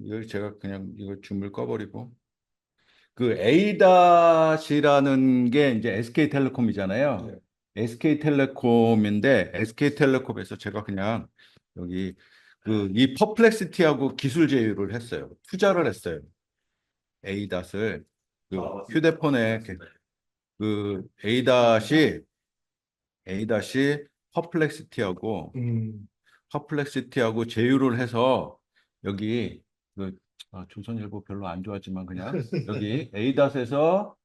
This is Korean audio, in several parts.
이걸 제가 그냥 이거 줌을 꺼버리고 그 A-라는 게 이제 SK텔레콤이잖아요. 네. SK텔레콤인데 SK텔레콤에서 제가 그냥 여기 그 이 퍼플렉시티하고 기술 제휴를 했어요. 투자를 했어요. A-을 그 휴대폰에 그 A-이 퍼플렉시티하고 음, 퍼플렉시티하고 제휴를 해서 여기 그 조선일보 별로 안 좋아하지만 그냥 여기 A-에서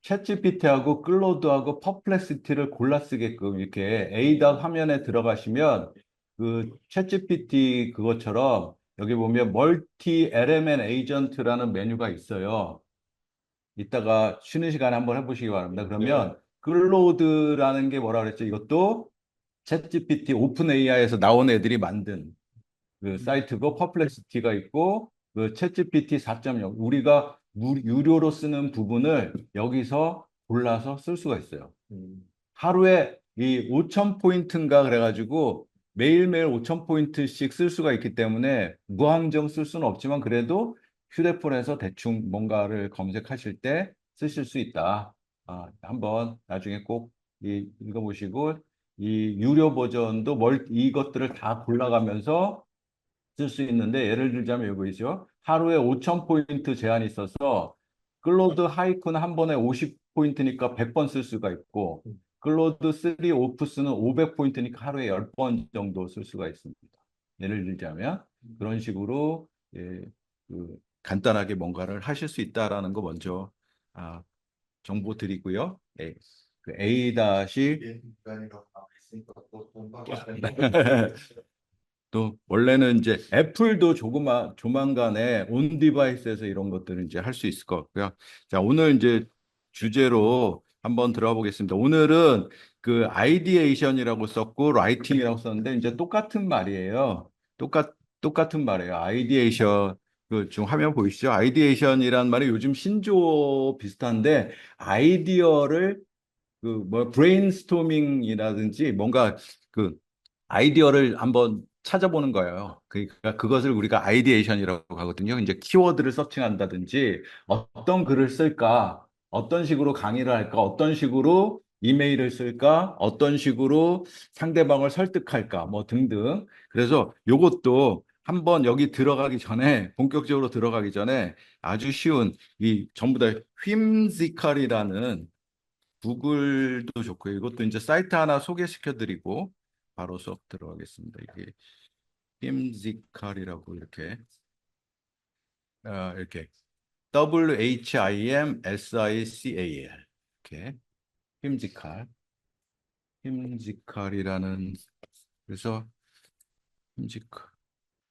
챗GPT하고 클로드하고 퍼플렉시티를 골라 쓰게끔 이렇게 A 화면에 들어가시면 그 챗GPT 그것처럼 여기 보면 멀티 LMN 에이전트라는 메뉴가 있어요. 이따가 쉬는 시간에 한번 해보시기 바랍니다. 네. 그러면 클로드라는 게 뭐라 그랬죠? 이것도 챗GPT 오픈 AI에서 나온 애들이 만든 그 사이트고 퍼플렉시티가 있고 그 챗GPT 4.0 우리가 유료로 쓰는 부분을 여기서 골라서 쓸 수가 있어요. 음, 하루에 이 5천 포인트인가 그래가지고 매일매일 5천 포인트씩 쓸 수가 있기 때문에 무한정 쓸 수는 없지만 그래도 휴대폰에서 대충 뭔가를 검색하실 때 쓰실 수 있다. 한번 나중에 꼭 읽어보시고 이 유료 버전도 이것들을 다 골라가면서 쓸 수 있는데 예를 들자면 이거죠. 하루에 5천 포인트 제한이 있어서 클로드 하이크는 한 번에 50 포인트니까 100번 쓸 수가 있고 클로드 3 오프스는 500 포인트니까 하루에 10번 정도 쓸 수가 있습니다. 예를 들자면 그런 식으로 예, 간단하게 뭔가를 하실 수 있다라는 거 먼저 아, 정보 드리고요. 예, 그 A 다시 예, 인간이라고 나와 있으니까 또 돈밖에 또 원래는 이제 애플도 조만간에 온 디바이스에서 이런 것들을 이제 할 수 있을 것 같고요. 자, 오늘 이제 주제로 한번 들어가 보겠습니다. 오늘은 그 아이디에이션이라고 썼고 라이팅이라고 썼는데 이제 똑같은 말이에요. 똑같은 말이에요. 아이디에이션 그 지금 화면 보이시죠? 아이디에이션이란 말이 요즘 신조어 비슷한데 아이디어를 그 뭐 브레인스토밍이라든지 뭔가 그 아이디어를 한번 찾아보는 거예요. 그러니까 그것을 우리가 아이디에이션이라고 하거든요. 이제 키워드를 서칭한다든지 어떤 글을 쓸까, 어떤 식으로 강의를 할까, 어떤 식으로 이메일을 쓸까, 어떤 식으로 상대방을 설득할까, 뭐 등등. 그래서 요것도 한번 여기 들어가기 전에 본격적으로 들어가기 전에 아주 쉬운 이 전부 다 휘임지컬이라는 구글도 좋고요. 이것도 이제 사이트 하나 소개시켜 드리고 바로 수업 들어가겠습니다. 이게 휘임지컬이라고 이렇게 WHIMSICAL 이렇게 휘임지컬 휘임지컬이라는 그래서 휘임지컬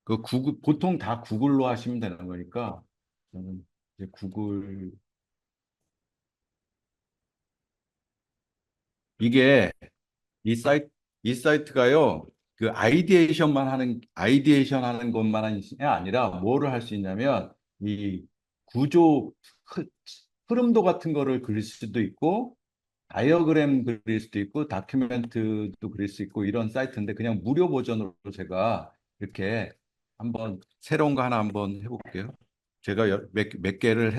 그 구글 보통 다 구글로 하시면 되는 거니까 저는 이제 구글 이게 이 사이트, 이 사이트가요, 아이디에이션 하는 것만이 아니라 뭐를 할 수 있냐면, 이 구조, 흐, 흐름도 같은 거를 그릴 수도 있고, 다이어그램 그릴 수도 있고, 다큐멘트도 그릴 수 있고, 이런 사이트인데, 그냥 무료 버전으로 제가 이렇게 한번, 새로운 거 하나 한번 해볼게요. 제가 몇 개를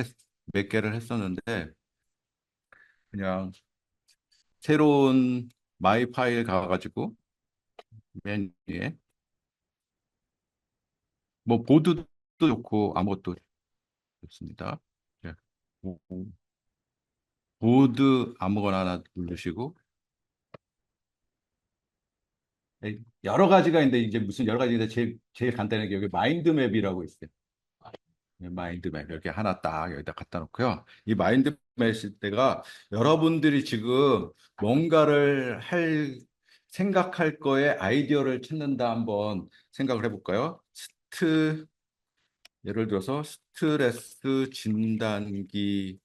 했었는데, 그냥 새로운 마이 파일 가가지고, 맨 위에, 뭐 보드도 좋고 아무것도 좋습니다. 예. 보드 아무거나 하나 누르시고 여러 가지가 있는데 이제 무슨 여러 가지인데 제일 간단하게 여기 마인드맵이라고 있어요. 마인드맵 이렇게 하나 딱 여기다 갖다 놓고요. 이 마인드맵 있을 때가 여러분들이 지금 뭔가를 생각할 거에 아이디어를 찾는다 한번 생각을 해볼까요? 예를 들어서 스트레스 진단기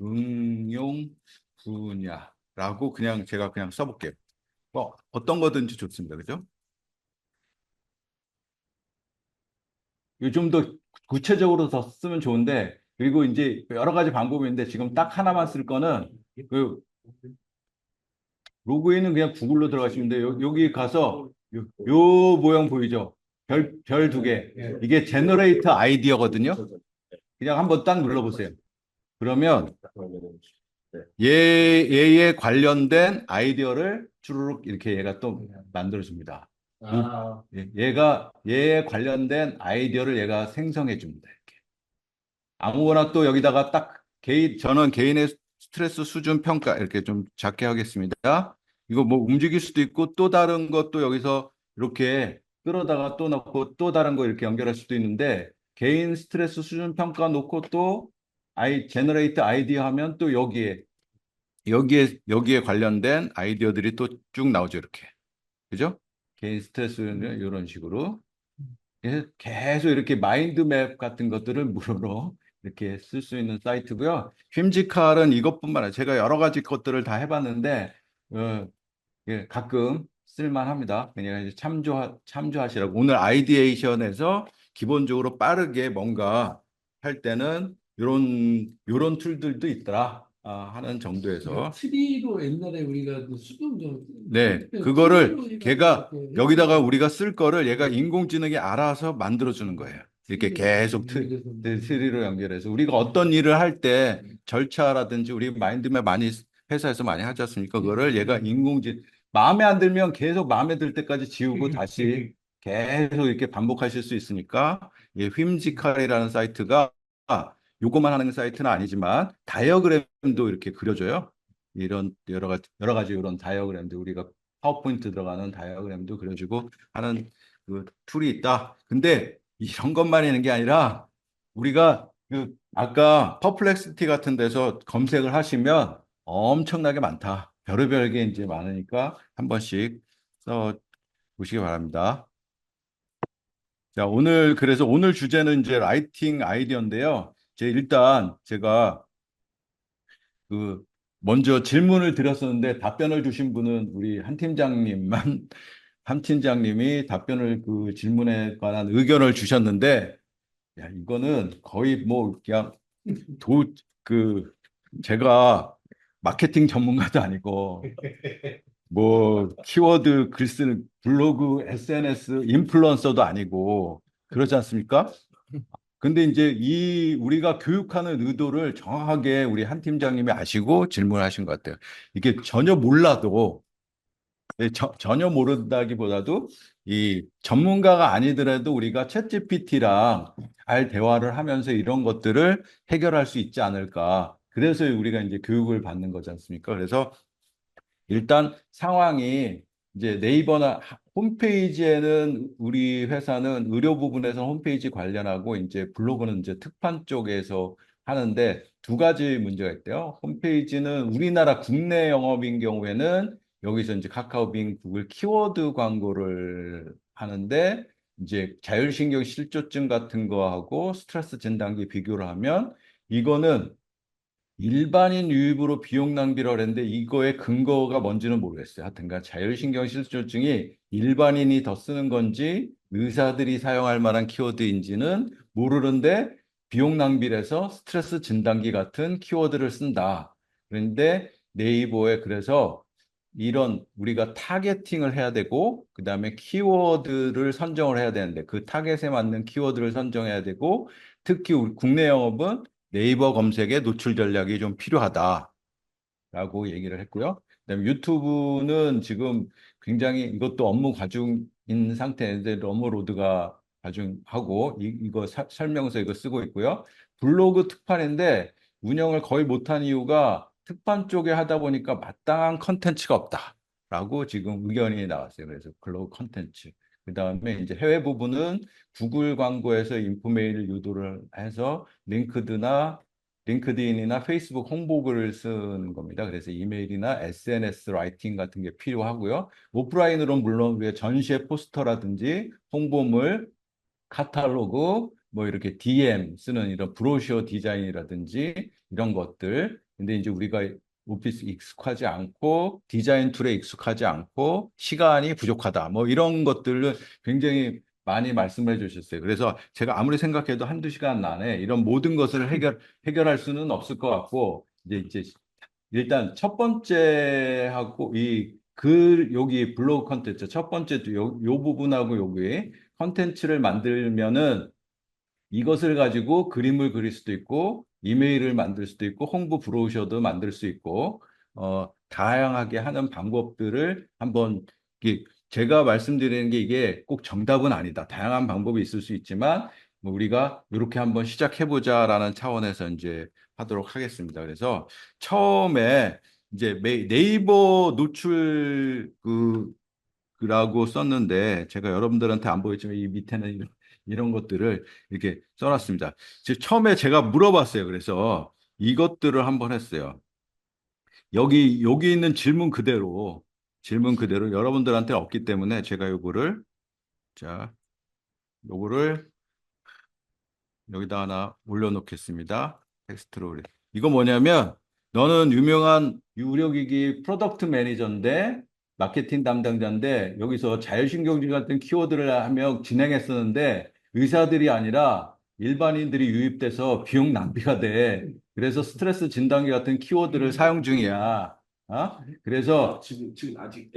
응용 분야라고 그냥 제가 그냥 써볼게요. 뭐 어떤 거든지 좋습니다. 그죠? 이거 좀 더 구체적으로 더 쓰면 좋은데 그리고 이제 여러 가지 방법이 있는데 지금 딱 하나만 쓸 거는 그 로그인은 그냥 구글로 들어가시면 돼요. 여기 가서 요 모양 보이죠? 별 두 개. 예. 이게 제너레이터 아이디어거든요. 그냥 한번 딱 눌러보세요. 그러면 얘에 관련된 아이디어를 주르륵 이렇게 얘가 또 만들어줍니다. 아, 얘가 얘에 관련된 아이디어를 얘가 생성해 줍니다. 이렇게. 아무거나 또 여기다가 딱 저는 개인의 스트레스 수준 평가 이렇게 좀 작게 하겠습니다. 이거 뭐 움직일 수도 있고 또 다른 것도 여기서 이렇게 끌어다가 또 넣고 또 다른 거 이렇게 연결할 수도 있는데 개인 스트레스 수준 평가 놓고 또 제너레이트 아이디어 하면 또 여기에 관련된 아이디어들이 또 쭉 나오죠. 이렇게. 그죠? 개인 스트레스는 이런 식으로. 계속 이렇게 마인드맵 같은 것들을 무료로 이렇게 쓸 수 있는 사이트고요. 휘임지칼은 이것뿐만 아니라 제가 여러 가지 것들을 다 해봤는데 예, 가끔 쓸만합니다. 그냥 이제 참조하시라고. 오늘 아이디에이션에서 기본적으로 빠르게 뭔가 할 때는 요런 툴들도 있더라 하는 정도에서 트리로 옛날에 우리가 그 수동 좀 네, 트리로 그거를 해가지고 걔가 이렇게 여기다가 우리가 쓸 거를 얘가 인공지능이 알아서 만들어주는 거예요. 이렇게 계속 연결해서 트리로 연결해서 우리가 어떤 일을 할 때 절차라든지 우리 마인드맵 많이 회사에서 많이 하지 않습니까? 그거를 얘가 마음에 안 들면 계속 마음에 들 때까지 지우고 다시 계속 이렇게 반복하실 수 있으니까 이 휘임지칼이라는 사이트가 요거만 하는 사이트는 아니지만 다이어그램도 이렇게 그려줘요. 이런 여러 가지 이런 다이어그램도 우리가 파워포인트 들어가는 다이어그램도 그려주고 하는 그 툴이 있다. 근데 이런 것만 있는 게 아니라 우리가 그 아까 퍼플렉시티 같은 데서 검색을 하시면 엄청나게 많다. 별의별 게 이제 많으니까 한 번씩 써 보시기 바랍니다. 자, 그래서 오늘 주제는 이제 라이팅 아이디어인데요. 일단 제가 그 먼저 질문을 드렸었는데 답변을 주신 분은 우리 한 팀장님만 한 팀장님이 답변을 그 질문에 관한 의견을 주셨는데 야 이거는 거의 뭐 그냥 도 그 제가 마케팅 전문가도 아니고 뭐 키워드 글 쓰는 블로그 SNS 인플루언서도 아니고 그렇지 않습니까? 근데 이제 우리가 교육하는 의도를 정확하게 우리 한 팀장님이 아시고 질문하신 것 같아요. 이게 전혀 몰라도, 전혀 모른다기보다도 이 전문가가 아니더라도 우리가 챗GPT랑 잘 대화를 하면서 이런 것들을 해결할 수 있지 않을까. 그래서 우리가 이제 교육을 받는 거지 않습니까? 그래서 일단 상황이 이제 네이버나 홈페이지에는 우리 회사는 의료 부분에서 홈페이지 관련하고 이제 블로그는 이제 특판 쪽에서 하는데 두 가지 문제가 있대요. 홈페이지는 우리나라 국내 영업인 경우에는 여기서 이제 카카오빙, 구글 키워드 광고를 하는데 이제 자율신경 실조증 같은 거하고 스트레스 진단기 비교를 하면 이거는 일반인 유입으로 비용 낭비를 했는데 이거의 근거가 뭔지는 모르겠어요. 하여튼간 자율신경 실조증이 일반인이 더 쓰는 건지 의사들이 사용할 만한 키워드인지는 모르는데 비용 낭비를 해서 스트레스 진단기 같은 키워드를 쓴다. 그런데 네이버에 그래서 이런 우리가 타겟팅을 해야 되고 그다음에 키워드를 선정을 해야 되는데 그 타겟에 맞는 키워드를 선정해야 되고 특히 우리 국내 영업은 네이버 검색에 노출 전략이 좀 필요하다라고 얘기를 했고요. 그다음에 유튜브는 지금 굉장히 이것도 업무 과중인 상태인데 러머로드가 과중하고 이거 설명서 이거 쓰고 있고요. 블로그 특판인데 운영을 거의 못한 이유가 특판 쪽에 하다 보니까 마땅한 컨텐츠가 없다라고 지금 의견이 나왔어요. 그래서 블로그 컨텐츠. 그다음에 이제 해외 부분은 구글 광고에서 인포메일 유도를 해서 링크드인이나 페이스북 홍보글을 쓰는 겁니다. 그래서 이메일이나 SNS 라이팅 같은 게 필요하고요. 오프라인으로는 물론 우리가 전시회 포스터라든지 홍보물, 카탈로그, 뭐 이렇게 DM 쓰는 이런 브로셔 디자인이라든지 이런 것들. 근데 이제 우리가 오피스 익숙하지 않고 디자인 툴에 익숙하지 않고 시간이 부족하다. 뭐 이런 것들을 굉장히 많이 말씀해 주셨어요. 그래서 제가 아무리 생각해도 한두 시간 안에 이런 모든 것을 해결할 수는 없을 것 같고 이제 일단 첫 번째 하고 여기 블로그 컨텐츠 첫 번째 요 부분하고 여기 컨텐츠를 만들면은 이것을 가지고 그림을 그릴 수도 있고, 이메일을 만들 수도 있고, 홍보 브로셔도 만들 수 있고, 다양하게 하는 방법들을 한번, 제가 말씀드리는 게 이게 꼭 정답은 아니다. 다양한 방법이 있을 수 있지만, 뭐 우리가 이렇게 한번 시작해보자라는 차원에서 이제 하도록 하겠습니다. 그래서 처음에 이제 네이버 노출 라고 썼는데 제가 여러분들한테 안 보이지만 이 밑에는 이런 것들을 이렇게 써놨습니다. 처음에 제가 물어봤어요. 그래서 이것들을 한번 했어요. 여기 있는 질문 그대로 여러분들한테 없기 때문에 제가 자, 요거를 여기다 하나 올려놓겠습니다. 텍스트로. 이거 뭐냐면, 너는 유명한 유료기기 프로덕트 매니저인데, 마케팅 담당자인데, 여기서 자율신경질 같은 키워드를 하며 진행했었는데, 의사들이 아니라 일반인들이 유입돼서 비용 낭비가 돼. 그래서 스트레스 진단기 같은 키워드를 사용 중이야. 그래서 지금 아직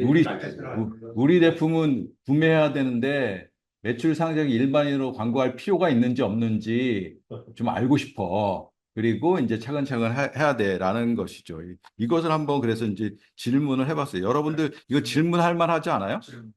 우리 제품은 구매해야 되는데, 매출 상장이 일반인으로 광고할 필요가 있는지 없는지 좀 알고 싶어. 그리고 이제 차근차근 해야 돼라는 것이죠. 이것을 한번 그래서 이제 질문을 해봤어요. 여러분들 이거 질문할 만하지 않아요? 지금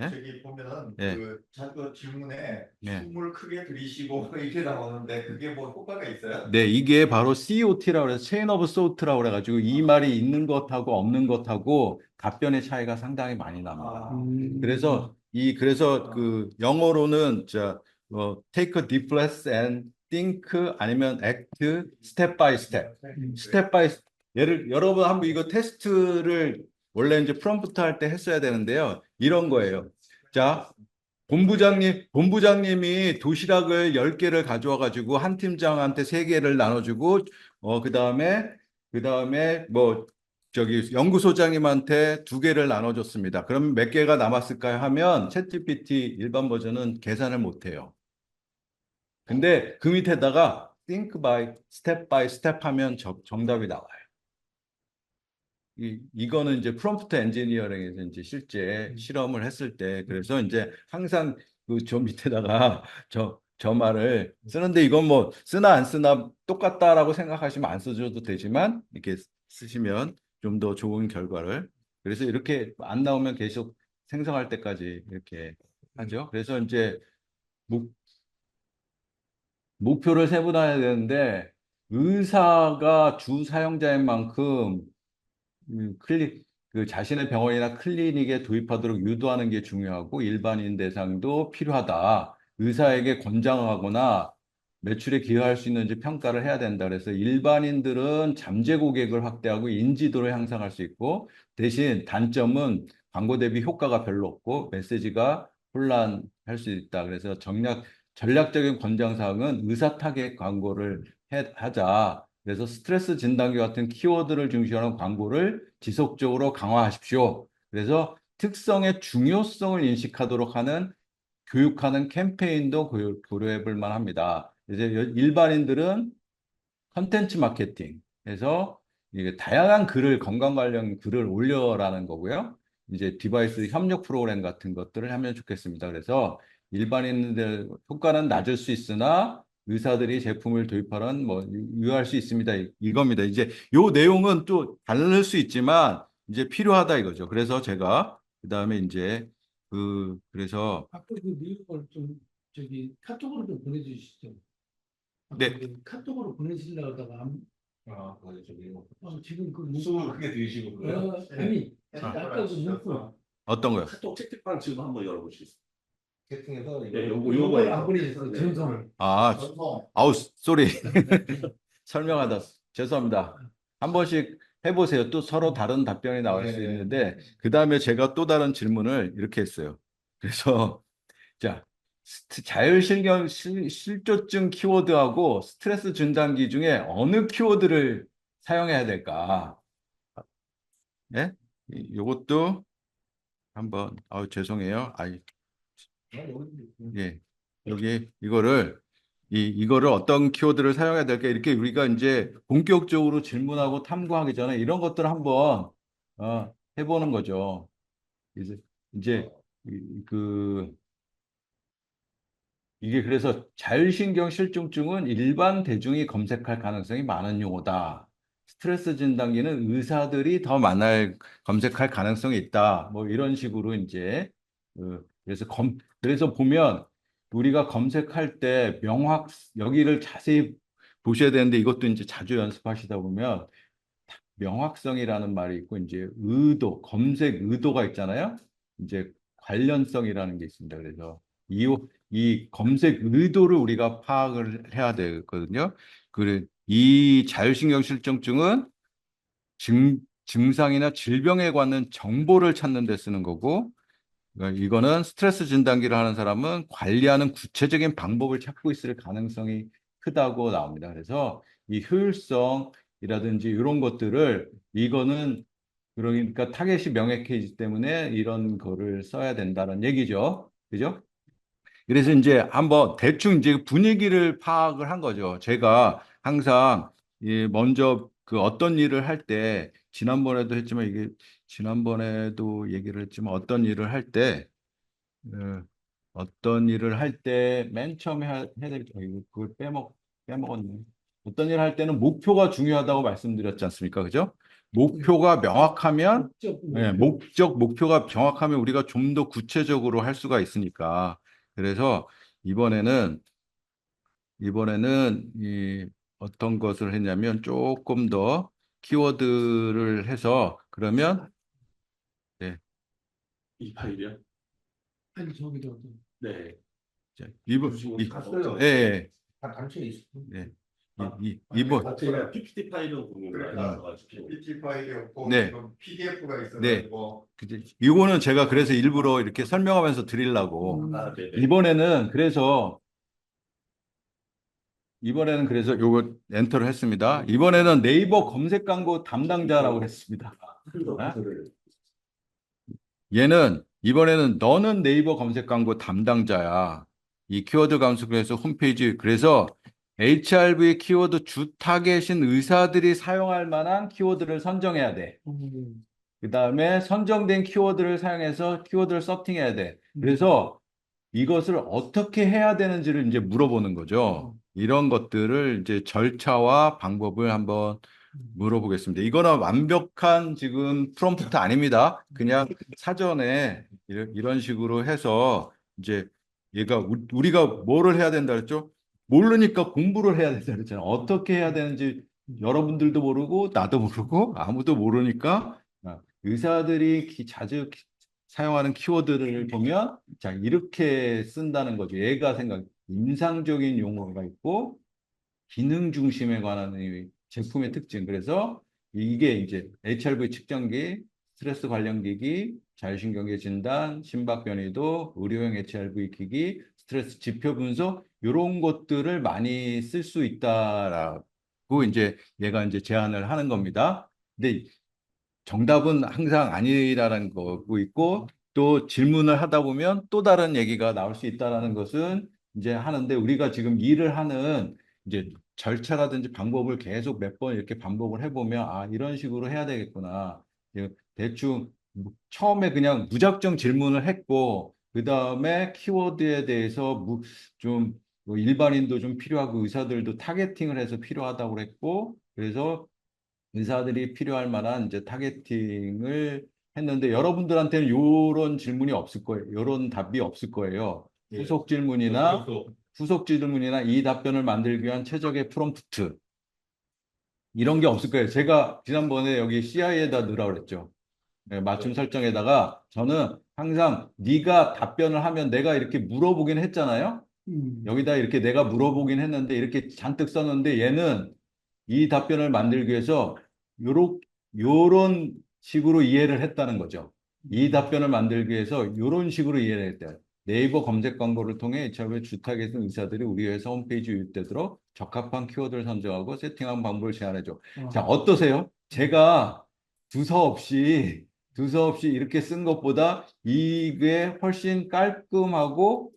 예? 저기 보면은 예. 자꾸 질문에 예. 숨을 크게 들이쉬고 이렇게 나오는데 그게 뭐 효과가 있어요? 네, 이게 바로 COT라고 해서 체인 오브 소트라고 그래가지고 이 말이 있는 것하고 없는 것하고 답변의 차이가 상당히 많이 납니다. 그래서 그 영어로는 take a deep breath and think 아니면 act step by step. 스텝 바이 여러분 한번 이거 테스트를 원래 이제 프롬프트 할 때 했어야 되는데요. 이런 거예요. 자, 본부장님이 도시락을 10개를 가져와 가지고 한 팀장한테 3개를 나눠주고 그다음에 뭐 저기 연구소장님한테 2개를 나눠줬습니다. 그럼 몇 개가 남았을까요? 하면 챗GPT 일반 버전은 계산을 못 해요. 근데 그 밑에다가 think by step 하면 정답이 나와요. 이거는 이제 프롬프트 엔지니어링에서 이제 실제 실험을 했을 때, 그래서 이제 항상 그 저 밑에다가 저 말을 쓰는데, 이건 뭐 쓰나 안 쓰나 똑같다라고 생각하시면 안 써줘도 되지만, 이렇게 쓰시면 좀 더 좋은 결과를, 그래서 이렇게 안 나오면 계속 생성할 때까지 이렇게 하죠. 그래서 이제 목, 목표를 세분화해야 되는데, 의사가 주 사용자인 만큼 자신의 병원이나 클리닉에 도입하도록 유도하는 게 중요하고, 일반인 대상도 필요하다. 의사에게 권장하거나 매출에 기여할 수 있는지 평가를 해야 된다. 그래서 일반인들은 잠재 고객을 확대하고 인지도를 향상할 수 있고, 대신 단점은 광고 대비 효과가 별로 없고 메시지가 혼란할 수 있다. 그래서 전략적인 권장 사항은 의사 타겟 광고를 하자. 그래서 스트레스 진단기 같은 키워드를 중시하는 광고를 지속적으로 강화하십시오. 그래서 특성의 중요성을 인식하도록 하는 교육하는 캠페인도 고려해 볼 만합니다. 이제 일반인들은 컨텐츠 마케팅에서 이게 다양한 건강 관련 글을 올려라는 거고요. 이제 디바이스 협력 프로그램 같은 것들을 하면 좋겠습니다. 그래서 일반인들 효과는 낮을 수 있으나 의사들이 제품을 도입하는 뭐 유효할 수 있습니다. 이겁니다. 이제 요 내용은 또 다를 수 있지만 이제 필요하다 이거죠. 그래서 제가 그다음에 이제 그래서 아까 그 내용을 좀 저기 카톡으로 좀 보내주시죠. 네. 카톡으로 보내시려고 하다가 그거 저기 지금 그 숨을 크게 들이쉬고 그래요? 아니 아까 그 문구 어떤 거요? 카톡 채팅방 지금 한번 열어보시겠어요? 채팅에서 네, 요걸 안 보내셨어요. 전송을. 전송 아우, 쏘리. 설명하다. 죄송합니다. 한 번씩 해보세요. 또 서로 다른 답변이 나올 수 네. 있는데, 그 다음에 제가 또 다른 질문을 이렇게 했어요. 그래서, 자, 실조증 키워드하고 스트레스 진단기 중에 어느 키워드를 사용해야 될까? 예? 요것도 한번, 죄송해요. 예. 이거를 어떤 키워드를 사용해야 될까? 이렇게 우리가 이제 본격적으로 질문하고 탐구하기 전에 이런 것들을 한번, 해보는 거죠. 이제, 이- 그, 이게 그래서 자율신경 실중증은 일반 대중이 검색할 가능성이 많은 용어다. 스트레스 진단기는 의사들이 더 많이 검색할 가능성이 있다. 뭐 이런 식으로 이제 그래서 보면 우리가 검색할 때 여기를 자세히 보셔야 되는데 이것도 이제 자주 연습하시다 보면 명확성이라는 말이 있고 이제 검색 의도가 있잖아요. 이제 관련성이라는 게 있습니다. 그래서 이 검색 의도를 우리가 파악을 해야 되거든요. 이 자율신경 실정증은 증상이나 질병에 관한 정보를 찾는 데 쓰는 거고, 그러니까 이거는 스트레스 진단기를 하는 사람은 관리하는 구체적인 방법을 찾고 있을 가능성이 크다고 나옵니다. 그래서 이 효율성이라든지 이런 것들을 이거는 그러니까 타겟이 명확해지기 때문에 이런 거를 써야 된다는 얘기죠. 그죠? 그래서 이제 한번 대충 이제 분위기를 파악을 한 거죠. 제가 항상 먼저 그 어떤 일을 할 때 지난번에도 했지만 이게 지난번에도 얘기를 했지만 어떤 일을 할 때 맨 처음에 해야 될 이거 그걸 빼먹었네. 어떤 일을 할 때는 목표가 중요하다고 말씀드렸지 않습니까? 그죠? 목표가 명확하면 목표가 정확하면 우리가 좀 더 구체적으로 할 수가 있으니까. 그래서 이번에는 이 어떤 것을 했냐면 조금 더 키워드를 해서 그러면 네, 이 파일이요? 아니 저기도 네. 이번 지금 이 갔어요. 예, 예, 다 감춰 있어. 예. 아, 이번 제가 PPT 파일은 공유가 그러니까 나와가지고. PPT 파일이 없고 네. 지금 PDF가 네. 있어가지고 이거는 제가 그래서 일부러 이렇게 설명하면서 드리려고 아, 네네. 이번에는 그래서 요거 엔터를 했습니다. 이번에는 네이버 검색 광고 담당자라고 했습니다. 얘는 이번에는 너는 네이버 검색 광고 담당자야. 이 키워드 감수에서 홈페이지 그래서 HRV 키워드 주 타겟인 의사들이 사용할 만한 키워드를 선정해야 돼. 그 다음에 선정된 키워드를 사용해서 키워드를 서팅해야 돼. 그래서 이것을 어떻게 해야 되는지를 이제 물어보는 거죠. 이런 것들을 이제 절차와 방법을 한번 물어보겠습니다. 이거는 완벽한 지금 프롬프트 아닙니다. 그냥 사전에 이런 식으로 해서 이제 우리가 뭐를 해야 된다 그랬죠? 모르니까 공부를 해야 된다 그랬잖아요. 어떻게 해야 되는지 여러분들도 모르고 나도 모르고 아무도 모르니까 의사들이 자주 사용하는 키워드를 보면 자 이렇게 쓴다는 거죠. 인상적인 용어가 있고 기능 중심에 관한 이 제품의 특징. 그래서 이게 이제 HRV 측정기, 스트레스 관련 기기, 자율신경계 진단, 심박 변이도, 의료용 HRV 기기, 스트레스 지표 분석 이런 것들을 많이 쓸 수 있다라고 이제 얘가 이제 제안을 하는 겁니다. 근데 정답은 항상 아니라는 거고 있고 또 질문을 하다 보면 또 다른 얘기가 나올 수 있다라는 것은 이제 하는데 우리가 지금 일을 하는 이제 절차라든지 방법을 계속 몇 번 이렇게 반복을 해보면 아 이런 식으로 해야 되겠구나. 대충 처음에 그냥 무작정 질문을 했고 그 다음에 키워드에 대해서 좀 일반인도 좀 필요하고 의사들도 타겟팅을 해서 필요하다고 그랬고 그래서 의사들이 필요할 만한 이제 타겟팅을 했는데 여러분들한테는 이런 질문이 없을 거예요. 이런 답이 없을 거예요. 예. 후속 질문이나 이 답변을 만들기 위한 최적의 프롬프트 이런 게 없을 거예요. 제가 지난번에 여기 CI에다 넣으라고 그랬죠. 네, 맞춤 설정에다가 저는 항상 네가 답변을 하면 내가 이렇게 물어보긴 했잖아요. 여기다 이렇게 내가 물어보긴 했는데 이렇게 잔뜩 썼는데 얘는 이 답변을 만들기 위해서 요런 식으로 이해를 했다는 거죠. 이 답변을 만들기 위해서 요런 식으로 이해를 했대요. 네이버 검색 광고를 통해 HRV 주타겟은 의사들이 우리 회사 홈페이지 유입되도록 적합한 키워드를 선정하고 세팅한 방법을 제안해줘. 자, 어떠세요? 제가 두서없이 이렇게 쓴 것보다 이게 훨씬 깔끔하고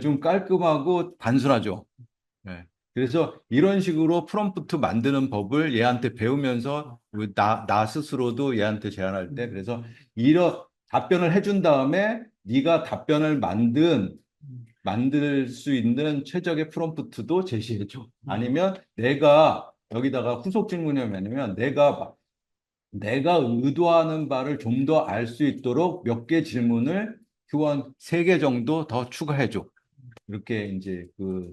좀 깔끔하고 단순하죠. 네. 그래서 이런 식으로 프롬프트 만드는 법을 얘한테 배우면서 나 스스로도 얘한테 제안할 때 그래서 이런 답변을 해준 다음에 네가 답변을 만든 만들 수 있는 최적의 프롬프트도 제시해줘. 아니면 내가 여기다가 후속 질문이 뭐냐면 내가 의도하는 바를 좀 더 알 수 있도록 몇 개 질문을 교원 3개 정도 더 추가해줘. 이렇게 이제 그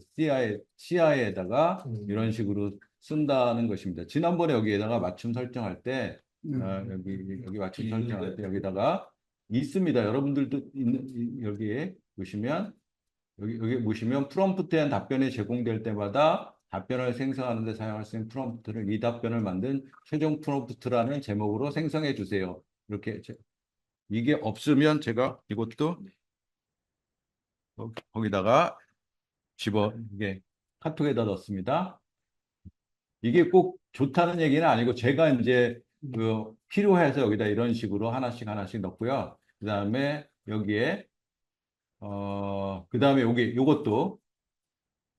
CI에다가 이런 식으로 쓴다는 것입니다. 지난번에 여기에다가 맞춤 설정할 때, 여기 맞춤 설정할 때 여기다가 있습니다. 여러분들도 여기에 보시면, 여기 보시면 프롬프트에 대한 답변이 제공될 때마다 답변을 생성하는 데 사용할 수 있는 프롬프트를 이 답변을 만든 최종 프롬프트라는 제목으로 생성해 주세요. 이렇게 이게 없으면 제가 이것도 거기다가 이게 카톡에다 넣습니다. 이게 꼭 좋다는 얘기는 아니고 제가 이제 그 필요해서 여기다 이런 식으로 하나씩 넣고요. 그 다음에 여기에 그 다음에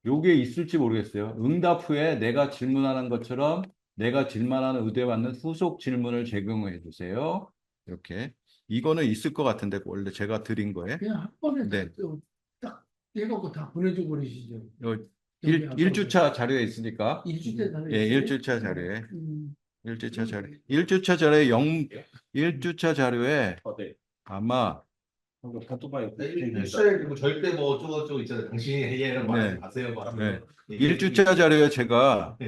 요게 있을지 모르겠어요. 응답 후에 내가 질문하는 것처럼 내가 질문하는 의도에 맞는 후속 질문을 제공해 주세요. 이렇게 이거는 있을 것 같은데 원래 제가 드린 거에 그냥 한 번에 네. 딱 해갖고 다 보내줘 버리시죠. 요 여기 아까 1주차 자료에 있으니까 일주일 단위로 예, 있어요? 1주차 자료에 음, 1주차 자료 1주차 자료에 1주차 자료에 네. 아마 방금 카톡방에 일주일에 그리고 절대 뭐 어쩌고저쩌고 있잖아요. 당신이 해야라는 말하지 네. 마세요. 막 네. 이게 1주차 자료에 제가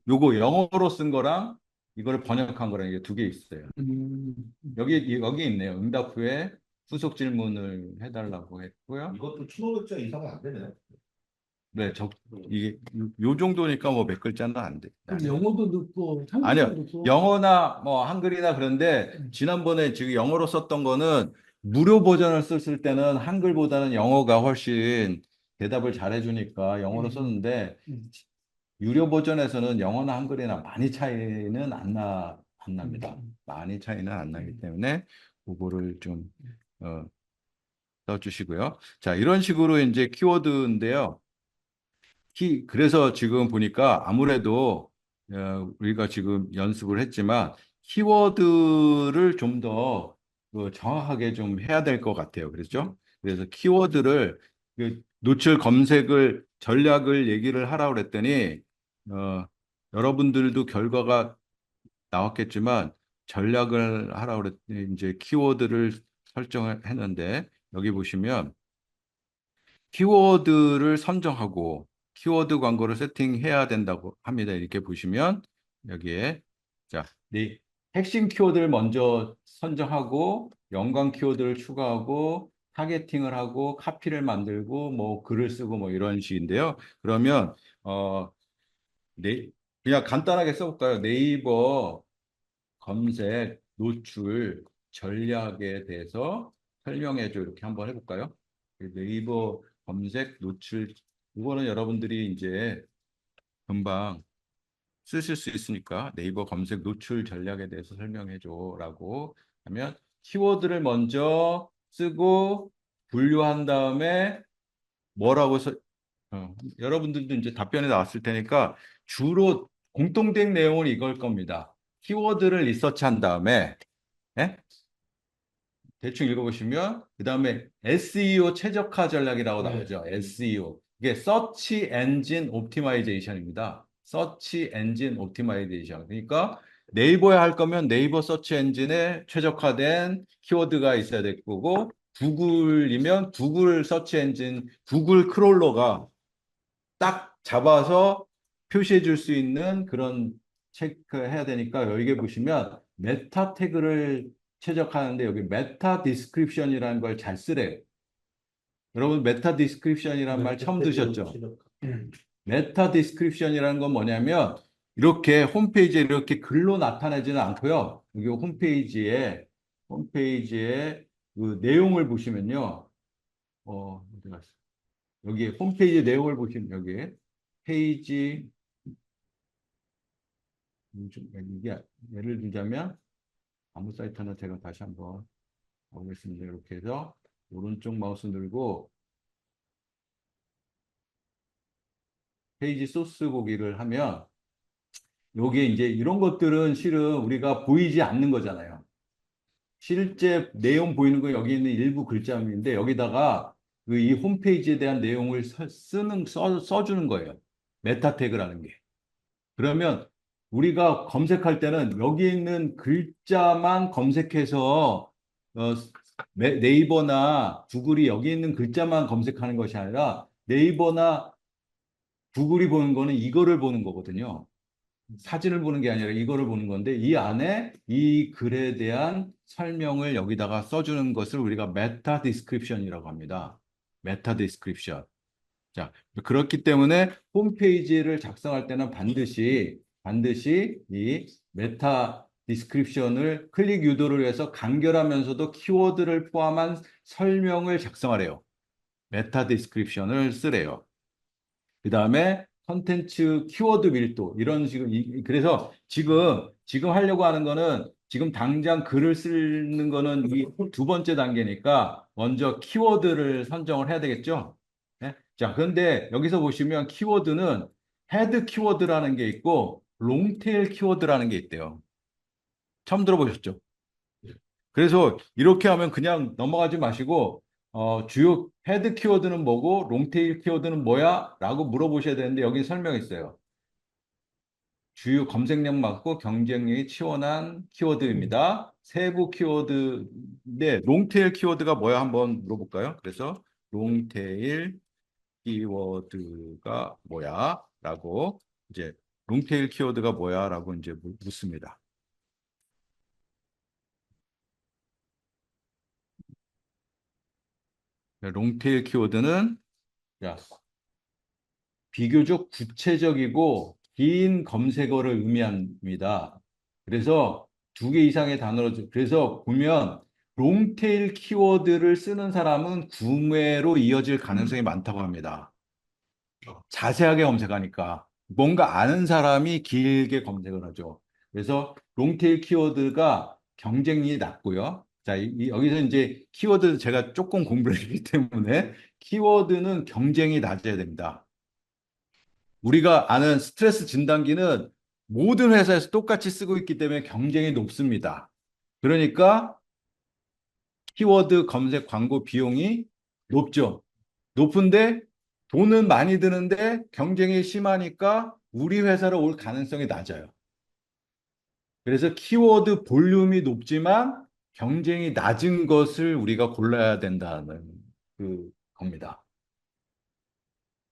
요거 영어로 쓴 거랑 이거를 번역한 거랑 이게 2개 있어요. 음, 여기 있네요. 응답 후에 후속 질문을 해달라고 했고요. 이것도 1,500자 이상은 안 되네요. 네, 이게 요 정도니까 뭐 몇 글자는 안 돼. 그럼 영어도 넣고 아니요. 한국어도 넣고 영어나 뭐 한글이나 그런데 지난번에 지금 영어로 썼던 거는 무료 버전을 썼을 때는 한글보다는 영어가 훨씬 대답을 잘해주니까 영어로 썼는데 음. 유료 버전에서는 영어나 한글이나 많이 차이는 안 납니다. 많이 차이는 안 나기 때문에 그거를 좀 써주시고요. 자, 이런 식으로 이제 키워드인데요. 그래서 지금 보니까 아무래도 우리가 지금 연습을 했지만 키워드를 좀 더 정확하게 좀 해야 될 것 같아요. 그렇죠? 그래서 키워드를 노출 검색을 전략을 얘기를 하라고 그랬더니 여러분들도 결과가 나왔겠지만 전략을 하라고 그랬더니 이제 키워드를 설정을 했는데 여기 보시면 키워드를 선정하고 키워드 광고를 세팅해야 된다고 합니다. 이렇게 보시면 여기에 자, 핵심 키워드를 먼저 선정하고 연관 키워드를 추가하고 타겟팅을 하고 카피를 만들고 뭐 글을 쓰고 뭐 이런 식인데요. 그러면 네, 그냥 간단하게 써볼까요? 네이버 검색 노출 전략에 대해서 설명해줘 이렇게 한번 해볼까요? 네이버 검색 노출 이거는 여러분들이 이제 금방 쓰실 수 있으니까 네이버 검색 노출 전략에 대해서 설명해줘라고 하면 키워드를 먼저 쓰고 분류한 다음에 뭐라고 여러분들도 이제 답변이 나왔을 테니까 주로 공통된 내용은 이걸 겁니다. 키워드를 리서치한 다음에 예? 대충 읽어보시면 그 다음에 SEO 최적화 전략이라고 나오죠. SEO 이게 Search Engine Optimization입니다. Search Engine Optimization 그러니까 네이버에 할 거면 네이버 서치 엔진에 최적화된 키워드가 있어야 될 거고 구글이면 구글 서치 엔진 구글 크롤러가 딱 잡아서 표시해 줄 수 있는 그런 체크해야 되니까 여기 보시면 메타 태그를 최적화하는데 여기 메타 디스크립션이라는 걸 잘 쓰래요. 여러분 메타 디스크립션이라는 말 처음 드셨죠? 메타 디스크립션이라는 건 뭐냐면 이렇게 홈페이지에 이렇게 글로 나타나지는 않고요. 여기 홈페이지에 그 내용을 보시면요. 어디 갔어? 여기 홈페이지 내용을 보시면 여기 페이지 이게 예를 들자면 아무 사이트 하나 제가 다시 한번 보겠습니다. 이렇게 해서 오른쪽 마우스 누르고 페이지 소스 보기를 하면 여기에 이제 이런 것들은 실은 우리가 보이지 않는 거잖아요. 실제 내용 보이는 거 여기 있는 일부 글자인데 여기다가 그 이 홈페이지에 대한 내용을 써주는 거예요. 메타 태그라는 게. 그러면 우리가 검색할 때는 여기 있는 글자만 검색해서 네이버나 구글이 여기 있는 글자만 검색하는 것이 아니라 네이버나 구글이 보는 거는 이거를 보는 거거든요. 사진을 보는 게 아니라 이거를 보는 건데 이 안에 이 글에 대한 설명을 여기다가 써주는 것을 우리가 메타 디스크립션이라고 합니다. 메타 디스크립션. 자, 그렇기 때문에 홈페이지를 작성할 때는 반드시 이 메타 디스크립션을 클릭 유도를 해서 간결하면서도 키워드를 포함한 설명을 작성하래요. 메타 디스크립션을 쓰래요. 그 다음에 컨텐츠 키워드 밀도 이런 식으로 그래서 지금 하려고 하는 거는 지금 당장 글을 쓰는 거는 이 두 번째 단계니까 먼저 키워드를 선정을 해야 되겠죠. 네? 자, 그런데 여기서 보시면 키워드는 헤드 키워드라는 게 있고 롱테일 키워드라는 게 있대요. 처음 들어보셨죠? 그래서 이렇게 하면 그냥 넘어가지 마시고 주요 헤드 키워드는 뭐고 롱테일 키워드는 뭐야? 라고 물어보셔야 되는데 여기 설명했어요. 주요 검색량 많고 경쟁력이 치열한 키워드입니다. 세부 키워드인데 롱테일 키워드가 뭐야? 한번 물어볼까요? 그래서 롱테일 키워드가 뭐야? 라고 이제 롱테일 키워드가 뭐야? 라고 이제 묻습니다. 롱테일 키워드는 자, 비교적 구체적이고 긴 검색어를 의미합니다. 그래서 두 개 이상의 단어로 그래서 보면 롱테일 키워드를 쓰는 사람은 구매로 이어질 가능성이 많다고 합니다. 자세하게 검색하니까 뭔가 아는 사람이 길게 검색을 하죠. 그래서 롱테일 키워드가 경쟁력이 낮고요. 자, 여기서 이제 키워드 제가 조금 공부를 했기 때문에 키워드는 경쟁이 낮아야 됩니다. 우리가 아는 스트레스 진단기는 모든 회사에서 똑같이 쓰고 있기 때문에 경쟁이 높습니다. 그러니까 키워드 검색 광고 비용이 높죠. 높은데 돈은 많이 드는데 경쟁이 심하니까 우리 회사로 올 가능성이 낮아요. 그래서 키워드 볼륨이 높지만 경쟁이 낮은 것을 우리가 골라야 된다는 겁니다.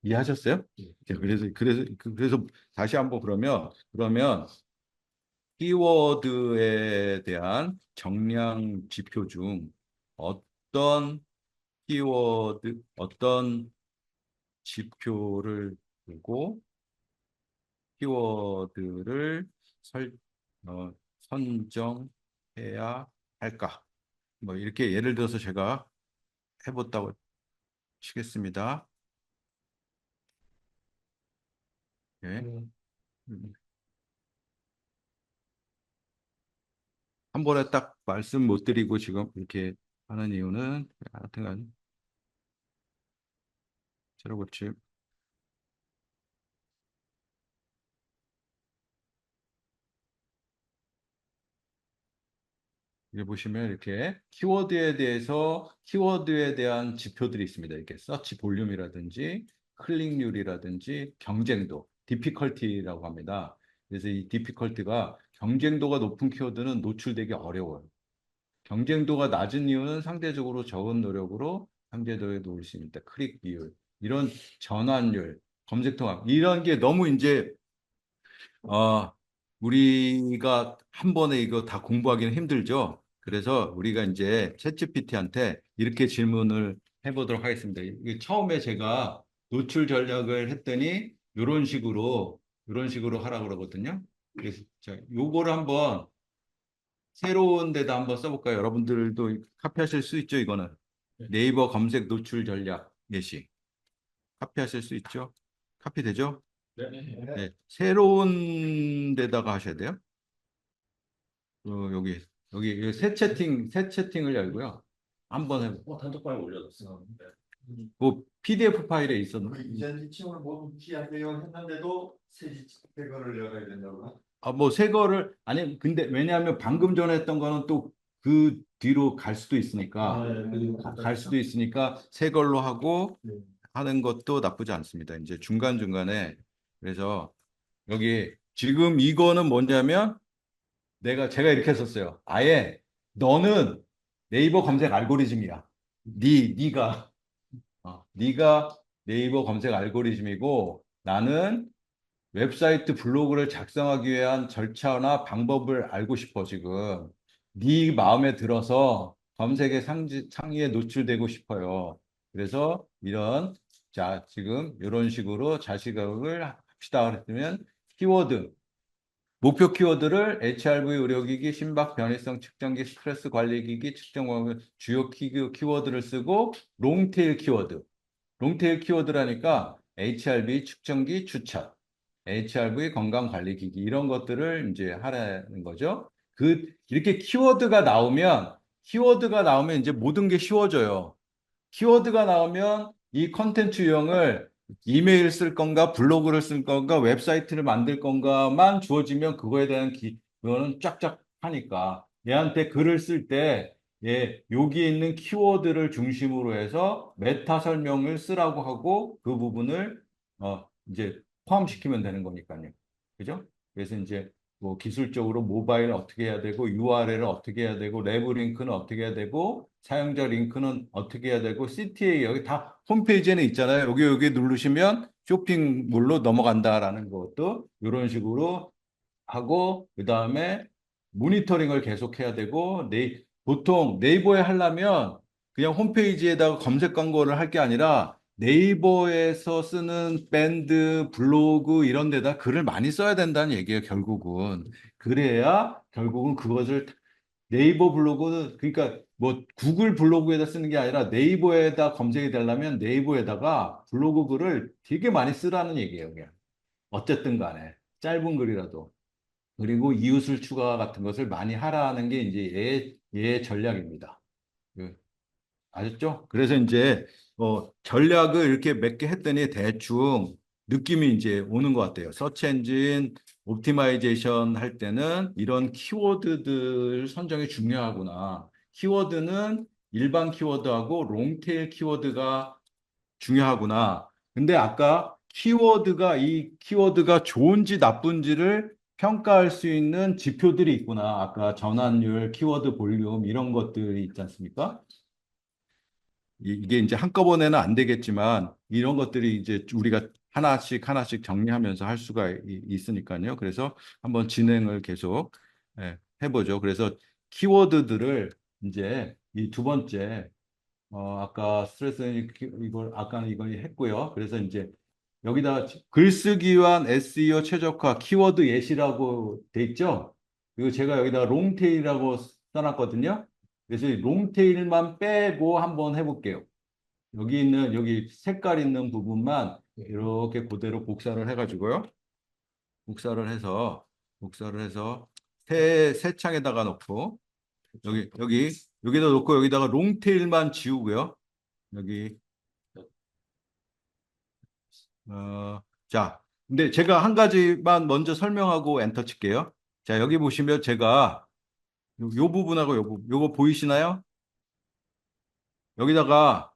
이해하셨어요? 자, 그래서 다시 한번 그러면 키워드에 대한 정량 지표 중 어떤 어떤 지표를 두고 키워드를 어, 선정해야 할까? 뭐 이렇게 예를 들어서 제가 해봤다고 치겠습니다. 예. 음. 한 번에 딱 말씀 못 드리고 지금 이렇게 하는 이유는 하여튼간 제로고치 여기 보시면 이렇게 키워드에 대한 지표들이 있습니다. 이렇게 서치 볼륨이라든지 클릭률이라든지 경쟁도, 디피컬티라고 합니다. 그래서 이 디피컬티가 경쟁도가 높은 키워드는 노출되기 어려워요. 경쟁도가 낮은 이유는 상대적으로 적은 노력으로 상대적에 놓을 수 있다. 클릭 비율, 이런 전환율, 검색 통합 이런 게 너무 이제 어, 우리가 한 번에 이거 다 공부하기는 힘들죠. 그래서 우리가 이제 챗GPT한테 이렇게 질문을 해보도록 하겠습니다. 이게 처음에 제가 노출 전략을 했더니 이런 식으로 하라고 그러거든요. 그래서 자, 요거를 한번 새로운 데다 한번 써볼까요? 여러분들도 카피하실 수 있죠, 이거는. 네이버 검색 노출 전략 예시. 카피하실 수 있죠? 카피 되죠? 네. 네, 새로운 데다가 하셔야 돼요. 여기 새 채팅을 열고요. 한번 해보. 단톡방에 올려놨어. 그 PDF 파일에 있었나? 이전 지침을 모두 무시하세요 했는데도 새 지침을 열어야 된다고요? 뭐 새 거를 아니 근데 왜냐하면 방금 전에 했던 거는 또 그 뒤로 갈 수도 있으니까 네. 갈 수도 있으니까 새 걸로 하고 네. 하는 것도 나쁘지 않습니다. 이제 중간중간에 그래서 여기 지금 이거는 뭐냐면 제가 이렇게 썼어요. 아예 너는 네이버 검색 알고리즘이야. 네가 네이버 검색 알고리즘이고 나는 웹사이트 블로그를 작성하기 위한 절차나 방법을 알고 싶어 지금. 네 마음에 들어서 검색의 상위에 노출되고 싶어요. 그래서 자 지금 이런 식으로 자식을 합시다 그랬으면 키워드 목표 키워드를 HRV 의료기기, 심박 변이성 측정기, 스트레스 관리기기, 측정 방법, 주요 키워드를 쓰고 롱테일 키워드. 롱테일 키워드라니까 HRV 측정기 추천, HRV 건강관리기기 이런 것들을 이제 하라는 거죠. 이렇게 키워드가 나오면 이제 모든 게 쉬워져요. 키워드가 나오면 이 컨텐츠 유형을 이메일 쓸 건가, 블로그를 쓸 건가, 웹사이트를 만들 건가만 주어지면 그거에 대한 그거는 쫙쫙 하니까 얘한테 글을 쓸 때 여기 있는 키워드를 중심으로 해서 메타 설명을 쓰라고 하고 그 부분을 이제 포함시키면 되는 거니까요. 그죠? 그래서 이제 뭐 기술적으로 모바일 어떻게 해야 되고 URL을 어떻게 해야 되고 내부 링크는 어떻게 해야 되고 사용자 링크는 어떻게 해야 되고 CTA 여기 다 홈페이지에는 있잖아요. 여기 누르시면 쇼핑몰로 넘어간다라는 것도 이런 식으로 하고 그다음에 모니터링을 계속 해야 되고 보통 네이버에 하려면 그냥 홈페이지에다가 검색 광고를 할 게 아니라 네이버에서 쓰는 밴드, 블로그 이런 데다 글을 많이 써야 된다는 얘기예요, 결국은. 그래야 결국은 그것을 네이버 블로그는 그러니까 뭐 구글 블로그에다 쓰는 게 아니라 네이버에다 검색이 되려면 네이버에다가 블로그 글을 되게 많이 쓰라는 얘기예요, 그냥. 어쨌든 간에 짧은 글이라도. 그리고 이웃을 추가 같은 것을 많이 하라는 게 이제 얘의 전략입니다. 그, 아셨죠? 그래서 이제 전략을 이렇게 몇 개 했더니 대충 느낌이 이제 오는 것 같아요. 서치 엔진 옵티마이제이션 할 때는 이런 키워드들 선정이 중요하구나. 키워드는 일반 키워드하고 롱테일 키워드가 중요하구나. 근데 아까 이 키워드가 좋은지 나쁜지를 평가할 수 있는 지표들이 있구나. 아까 전환율, 키워드 볼륨 이런 것들이 있지 않습니까? 이게 이제 한꺼번에는 안 되겠지만 이런 것들이 이제 우리가 하나씩 정리하면서 할 수가 있으니까요. 그래서 한번 진행을 계속 해보죠. 그래서 키워드들을 이제 이 두 번째 아까 스트레스 아까는 이걸 했고요. 그래서 이제 여기다 글쓰기 위한 SEO 최적화 키워드 예시라고 돼 있죠. 그리고 제가 여기다 롱테일이라고 써놨거든요. 그래서 이 롱테일만 빼고 한번 해볼게요. 여기 색깔 있는 부분만 이렇게 그대로 복사를 해가지고요. 복사를 해서 새 창에다가 놓고 여기다 놓고 여기다가 롱테일만 지우고요. 여기 자, 근데 제가 한 가지만 먼저 설명하고 엔터 칠게요. 자, 여기 보시면 제가 요 부분하고 요거 보이시나요? 여기다가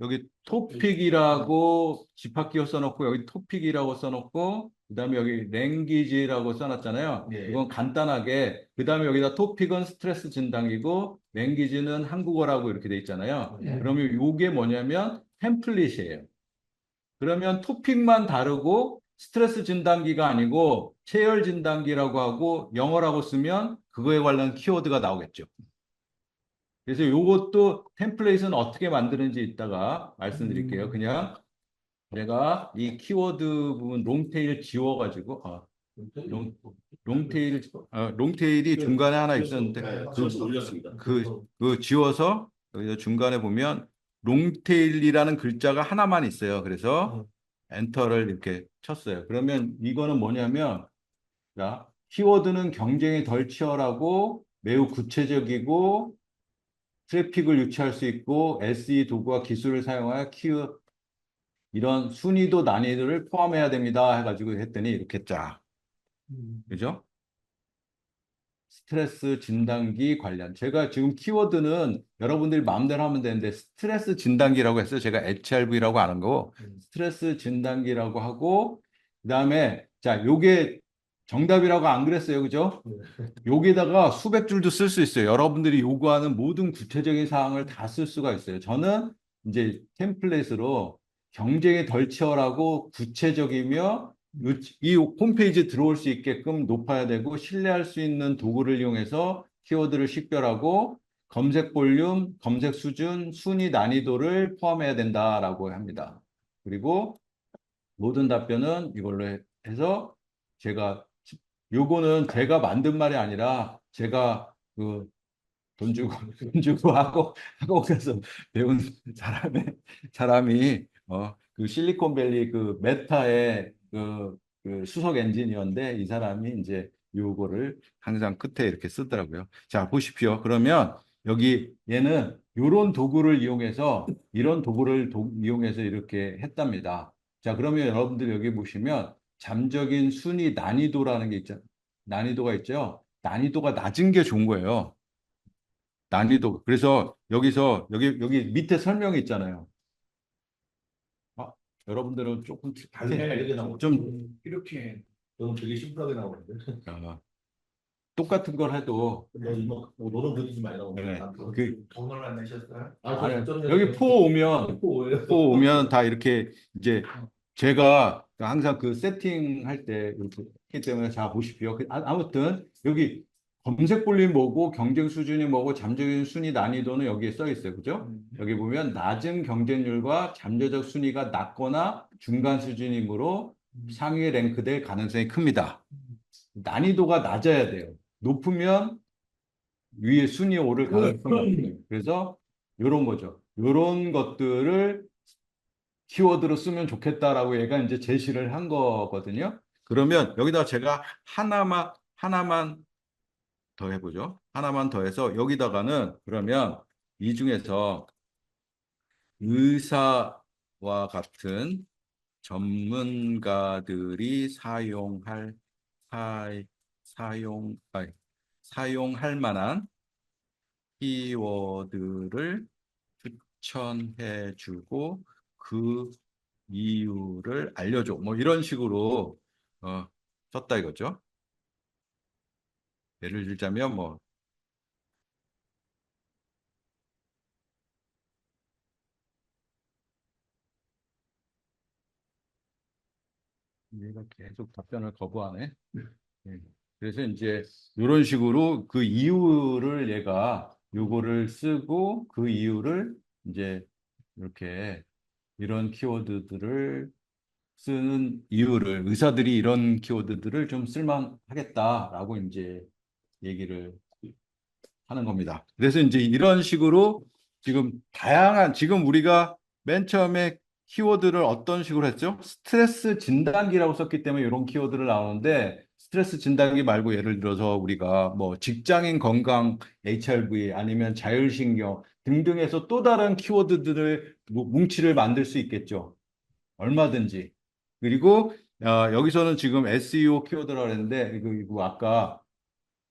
여기 토픽이라고 집합기호 써놓고 여기 토픽이라고 써놓고 그다음에 여기 랭귀지라고 써놨잖아요. 네. 이건 간단하게 그다음에 여기다 토픽은 스트레스 진단기고 랭귀지는 한국어라고 이렇게 돼 있잖아요. 네. 그러면 요게 뭐냐면 템플릿이에요. 그러면 토픽만 다르고 스트레스 진단기가 아니고 체열 진단기라고 하고 영어라고 쓰면 그거에 관련 키워드가 나오겠죠. 그래서 요것도 템플릿은 어떻게 만드는지 이따가 말씀드릴게요. 그냥 내가 이 키워드 부분 롱테일 지워가지고 롱테일이 중간에 하나 있었는데 지워서 올렸습니다. 그 지워서 여기서 중간에 보면 롱테일이라는 글자가 하나만 있어요. 그래서 엔터를 이렇게 쳤어요. 그러면 이거는 뭐냐면 자, 키워드는 경쟁이 덜 치열하고 매우 구체적이고 트래픽을 유치할 수 있고 SE 도구와 기술을 사용하여 이런 순위도 난이도를 포함해야 됩니다. 해가지고 했더니 이렇게 쫙. 그죠? 스트레스 진단기 관련. 제가 지금 키워드는 여러분들이 마음대로 하면 되는데 스트레스 진단기라고 했어요. 제가 HRV라고 하는 거. 스트레스 진단기라고 하고 그다음에 자, 요게 정답이라고 안 그랬어요. 그죠? 여기다가 수백 줄도 쓸 수 있어요. 여러분들이 요구하는 모든 구체적인 사항을 다 쓸 수가 있어요. 저는 이제 템플릿으로 경쟁이 덜 치열하고 구체적이며 이 홈페이지에 들어올 수 있게끔 높아야 되고 신뢰할 수 있는 도구를 이용해서 키워드를 식별하고 검색 볼륨, 검색 수준, 순위 난이도를 포함해야 된다라고 합니다. 그리고 모든 답변은 이걸로 해서 제가 요거는 제가 만든 말이 아니라 제가 그 돈 주고 돈 주고 하고 가서 배운 사람이 그 실리콘밸리 그 메타의 그 수석 엔지니어인데 이 사람이 이제 요거를 항상 끝에 이렇게 쓰더라고요. 자, 보십시오. 그러면 여기 얘는 요런 도구를 이용해서 이런 도구를 이용해서 이렇게 했답니다. 자, 그러면 여러분들 여기 보시면 잠적인 순위 난이도라는 게 있죠. 난이도가 있죠. 난이도가 낮은 게 좋은 거예요. 난이도. 그래서 여기서 여기 밑에 설명이 있잖아요. 아, 여러분들은 조금 다르게 나오고 좀 이렇게 너는 되게 심플하게 나오는데. 어, 똑같은 걸 해도 너 이거 너는 그리지 많이 나오는데. 네. 돈을 안 내셨어요? 아니, 여기 포 오면 포 오면 다 이렇게 이제 제가 항상 그 세팅할 때 이렇게 했기 때문에 자 보십시오. 아무튼 여기 검색 볼륨이 뭐고 경쟁 수준이 뭐고 잠재적 순위 난이도는 여기에 써 있어요. 그죠? 여기 보면 낮은 경쟁률과 잠재적 순위가 낮거나 중간 수준이므로 상위에 랭크될 가능성이 큽니다. 난이도가 낮아야 돼요. 높으면 위에 순위에 오를 가능성이 높아요. 그래서 이런 거죠. 이런 것들을 키워드로 쓰면 좋겠다라고 얘가 이제 제시를 한 거거든요. 그러면 여기다 제가 하나만 더 해보죠. 하나만 더 해서 여기다가는 그러면 이 중에서 의사와 같은 전문가들이 사, 사용할 만한 키워드를 추천해주고 그 이유를 알려줘. 뭐 이런 식으로 썼다 이거죠. 예를 들자면 뭐 얘가 계속 답변을 거부하네. 예. 그래서 이제 이런 식으로 그 이유를 얘가 요거를 쓰고 그 이유를 이제 이렇게 이런 키워드들을 쓰는 이유를 의사들이 이런 키워드들을 좀 쓸만하겠다라고 이제 얘기를 하는 겁니다. 그래서 이제 이런 식으로 지금 다양한 지금 우리가 맨 처음에 키워드를 어떤 식으로 했죠? 스트레스 진단기라고 썼기 때문에 이런 키워드를 나오는데 스트레스 진단기 말고 예를 들어서 우리가 뭐 직장인 건강 HRV 아니면 자율신경 등등해서 또 다른 키워드들을 뭉치를 만들 수 있겠죠. 얼마든지. 그리고 여기서는 지금 SEO 키워드라고 했는데 이거 아까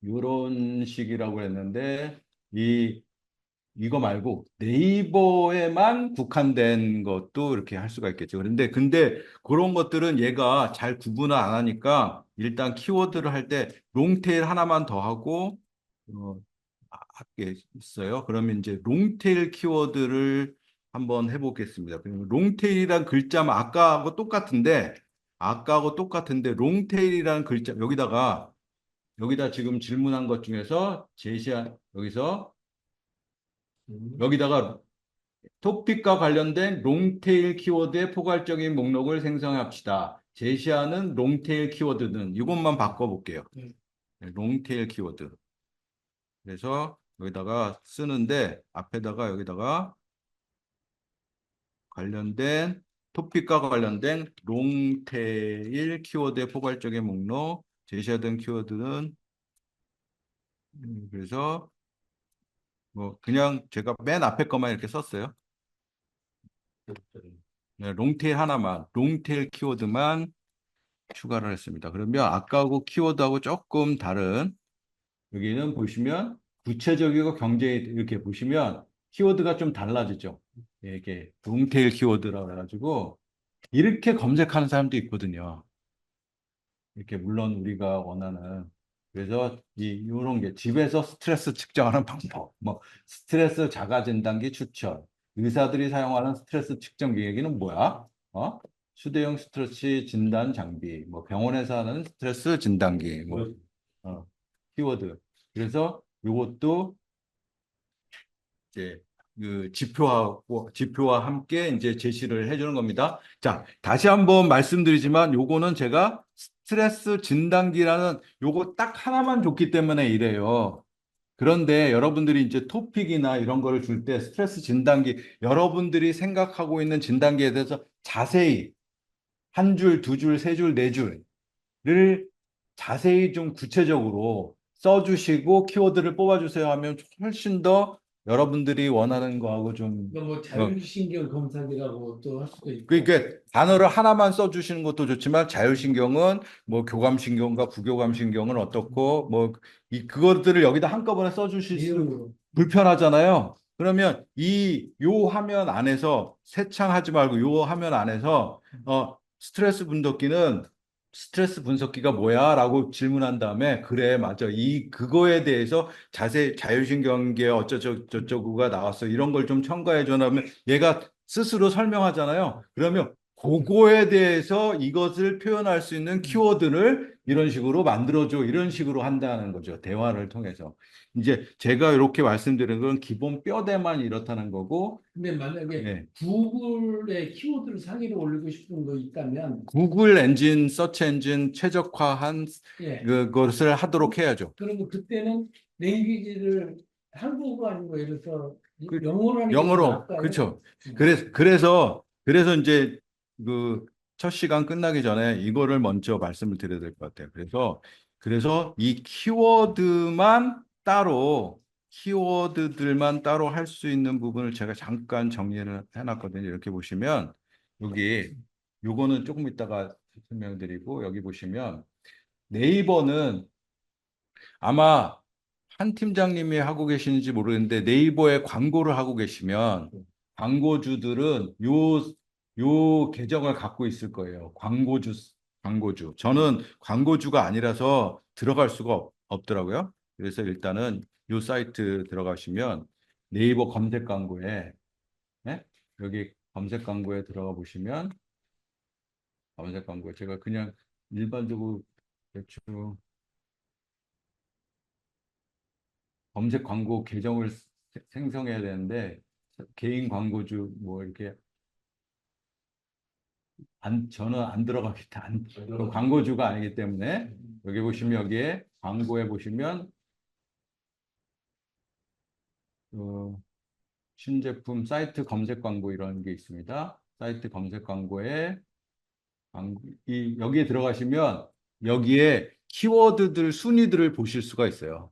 이런 식이라고 했는데 이거 말고 네이버에만 국한된 것도 이렇게 할 수가 있겠죠. 근데 그런 것들은 얘가 잘 구분을 안 하니까 일단 키워드를 할 때 롱테일 하나만 더 하고 어, 할게 있어요. 그러면 이제 롱테일 키워드를 한번 해보겠습니다. 롱테일이란 글자만 아까하고 똑같은데 롱테일이라는 글자 여기다 지금 질문한 것 중에서 여기다가 토픽과 관련된 롱테일 키워드의 포괄적인 목록을 생성합시다. 제시하는 롱테일 키워드는 이것만 바꿔볼게요. 네. 롱테일 키워드. 그래서 여기다가 쓰는데 앞에다가 여기다가 관련된 토픽과 관련된 롱테일 키워드의 포괄적인 목록 제시하던 키워드는 그래서 뭐 그냥 제가 맨 앞에 것만 이렇게 썼어요. 네, 롱테일 키워드만 추가를 했습니다. 그러면 아까하고 키워드하고 조금 다른 여기는 보시면 구체적이고 경제 이렇게 보시면 키워드가 좀 달라지죠. 이게 롱테일 키워드라고 해가지고 이렇게 검색하는 사람도 있거든요. 이렇게 물론 우리가 원하는 그래서 이런 게 집에서 스트레스 측정하는 방법, 뭐 스트레스 자가 진단기 추천, 의사들이 사용하는 스트레스 측정 기계는 뭐야? 휴대용 스트레스 진단 장비, 뭐 병원에서 하는 스트레스 진단기, 뭐 키워드. 그래서 이것도 이제 그 지표와 함께 이제 제시를 해주는 겁니다. 자, 다시 한번 말씀드리지만 요거는 제가 스트레스 진단기라는 요거 딱 하나만 줬기 때문에 이래요. 그런데 여러분들이 이제 토픽이나 이런 거를 줄 때 스트레스 진단기, 여러분들이 생각하고 있는 진단기에 대해서 자세히 한 줄, 두 줄, 세 줄, 네 줄을 자세히 좀 구체적으로 써주시고 키워드를 뽑아주세요 하면 훨씬 더 여러분들이 원하는 거하고 좀 뭐 자율신경 검사기라고 또 할 수도 있고. 그러니까 단어를 하나만 써주시는 것도 좋지만 자율신경은 뭐 교감신경과 부교감신경은 어떻고 뭐 그것들을 여기다 한꺼번에 써주실 수 이름으로. 불편하잖아요. 그러면 요 화면 안에서 새창하지 말고 요 화면 안에서 스트레스 분석기가 뭐야? 라고 질문한 다음에 그래 맞아 그거에 대해서 자세히 자율신경계 어쩌고저쩌고가 나왔어 이런 걸 좀 첨가해 줘 하면 얘가 스스로 설명하잖아요. 그러면 그거에 대해서 이것을 표현할 수 있는 키워드를 이런 식으로 만들어줘 이런 식으로 한다는 거죠. 대화를 통해서. 이제 제가 이렇게 말씀드린 건 기본 뼈대만 이렇다는 거고, 근데 만약에 네. 구글에 키워드를 상위로 올리고 싶은 거 있다면, 구글 엔진, 서치 엔진 최적화한 예. 그것을 하도록 해야죠. 그러면 그때는 랭귀지를 한국어 아니고 예를 들어서 그 영어로 하는 게 영어로, 나을까요? 그렇죠. 그래서 이제 그 첫 시간 끝나기 전에 이거를 먼저 말씀을 드려야 될 것 같아요. 그래서 이 키워드들만 따로 할 수 있는 부분을 제가 잠깐 정리를 해놨거든요. 이렇게 보시면 요거는 조금 이따가 설명드리고 여기 보시면 네이버는 아마 한 팀장님이 하고 계시는지 모르겠는데 네이버에 광고를 하고 계시면 광고주들은 요 계정을 갖고 있을 거예요. 광고주. 저는 광고주가 아니라서 들어갈 수가 없더라고요. 그래서 일단은 요 사이트 들어가시면 네이버 검색 광고에 네? 여기 검색 광고에 들어가 보시면 검색 광고에 제가 그냥 일반적으로 대충 검색 광고 계정을 생성해야 되는데 개인 광고주 뭐 이렇게 저는 안 들어가겠다. 그 광고주가 아니기 때문에 여기 보시면 여기에 광고에 보시면 그 신제품 사이트 검색 광고 이런 게 있습니다. 사이트 검색 광고에 여기에 들어가시면 여기에 키워드들 순위들을 보실 수가 있어요.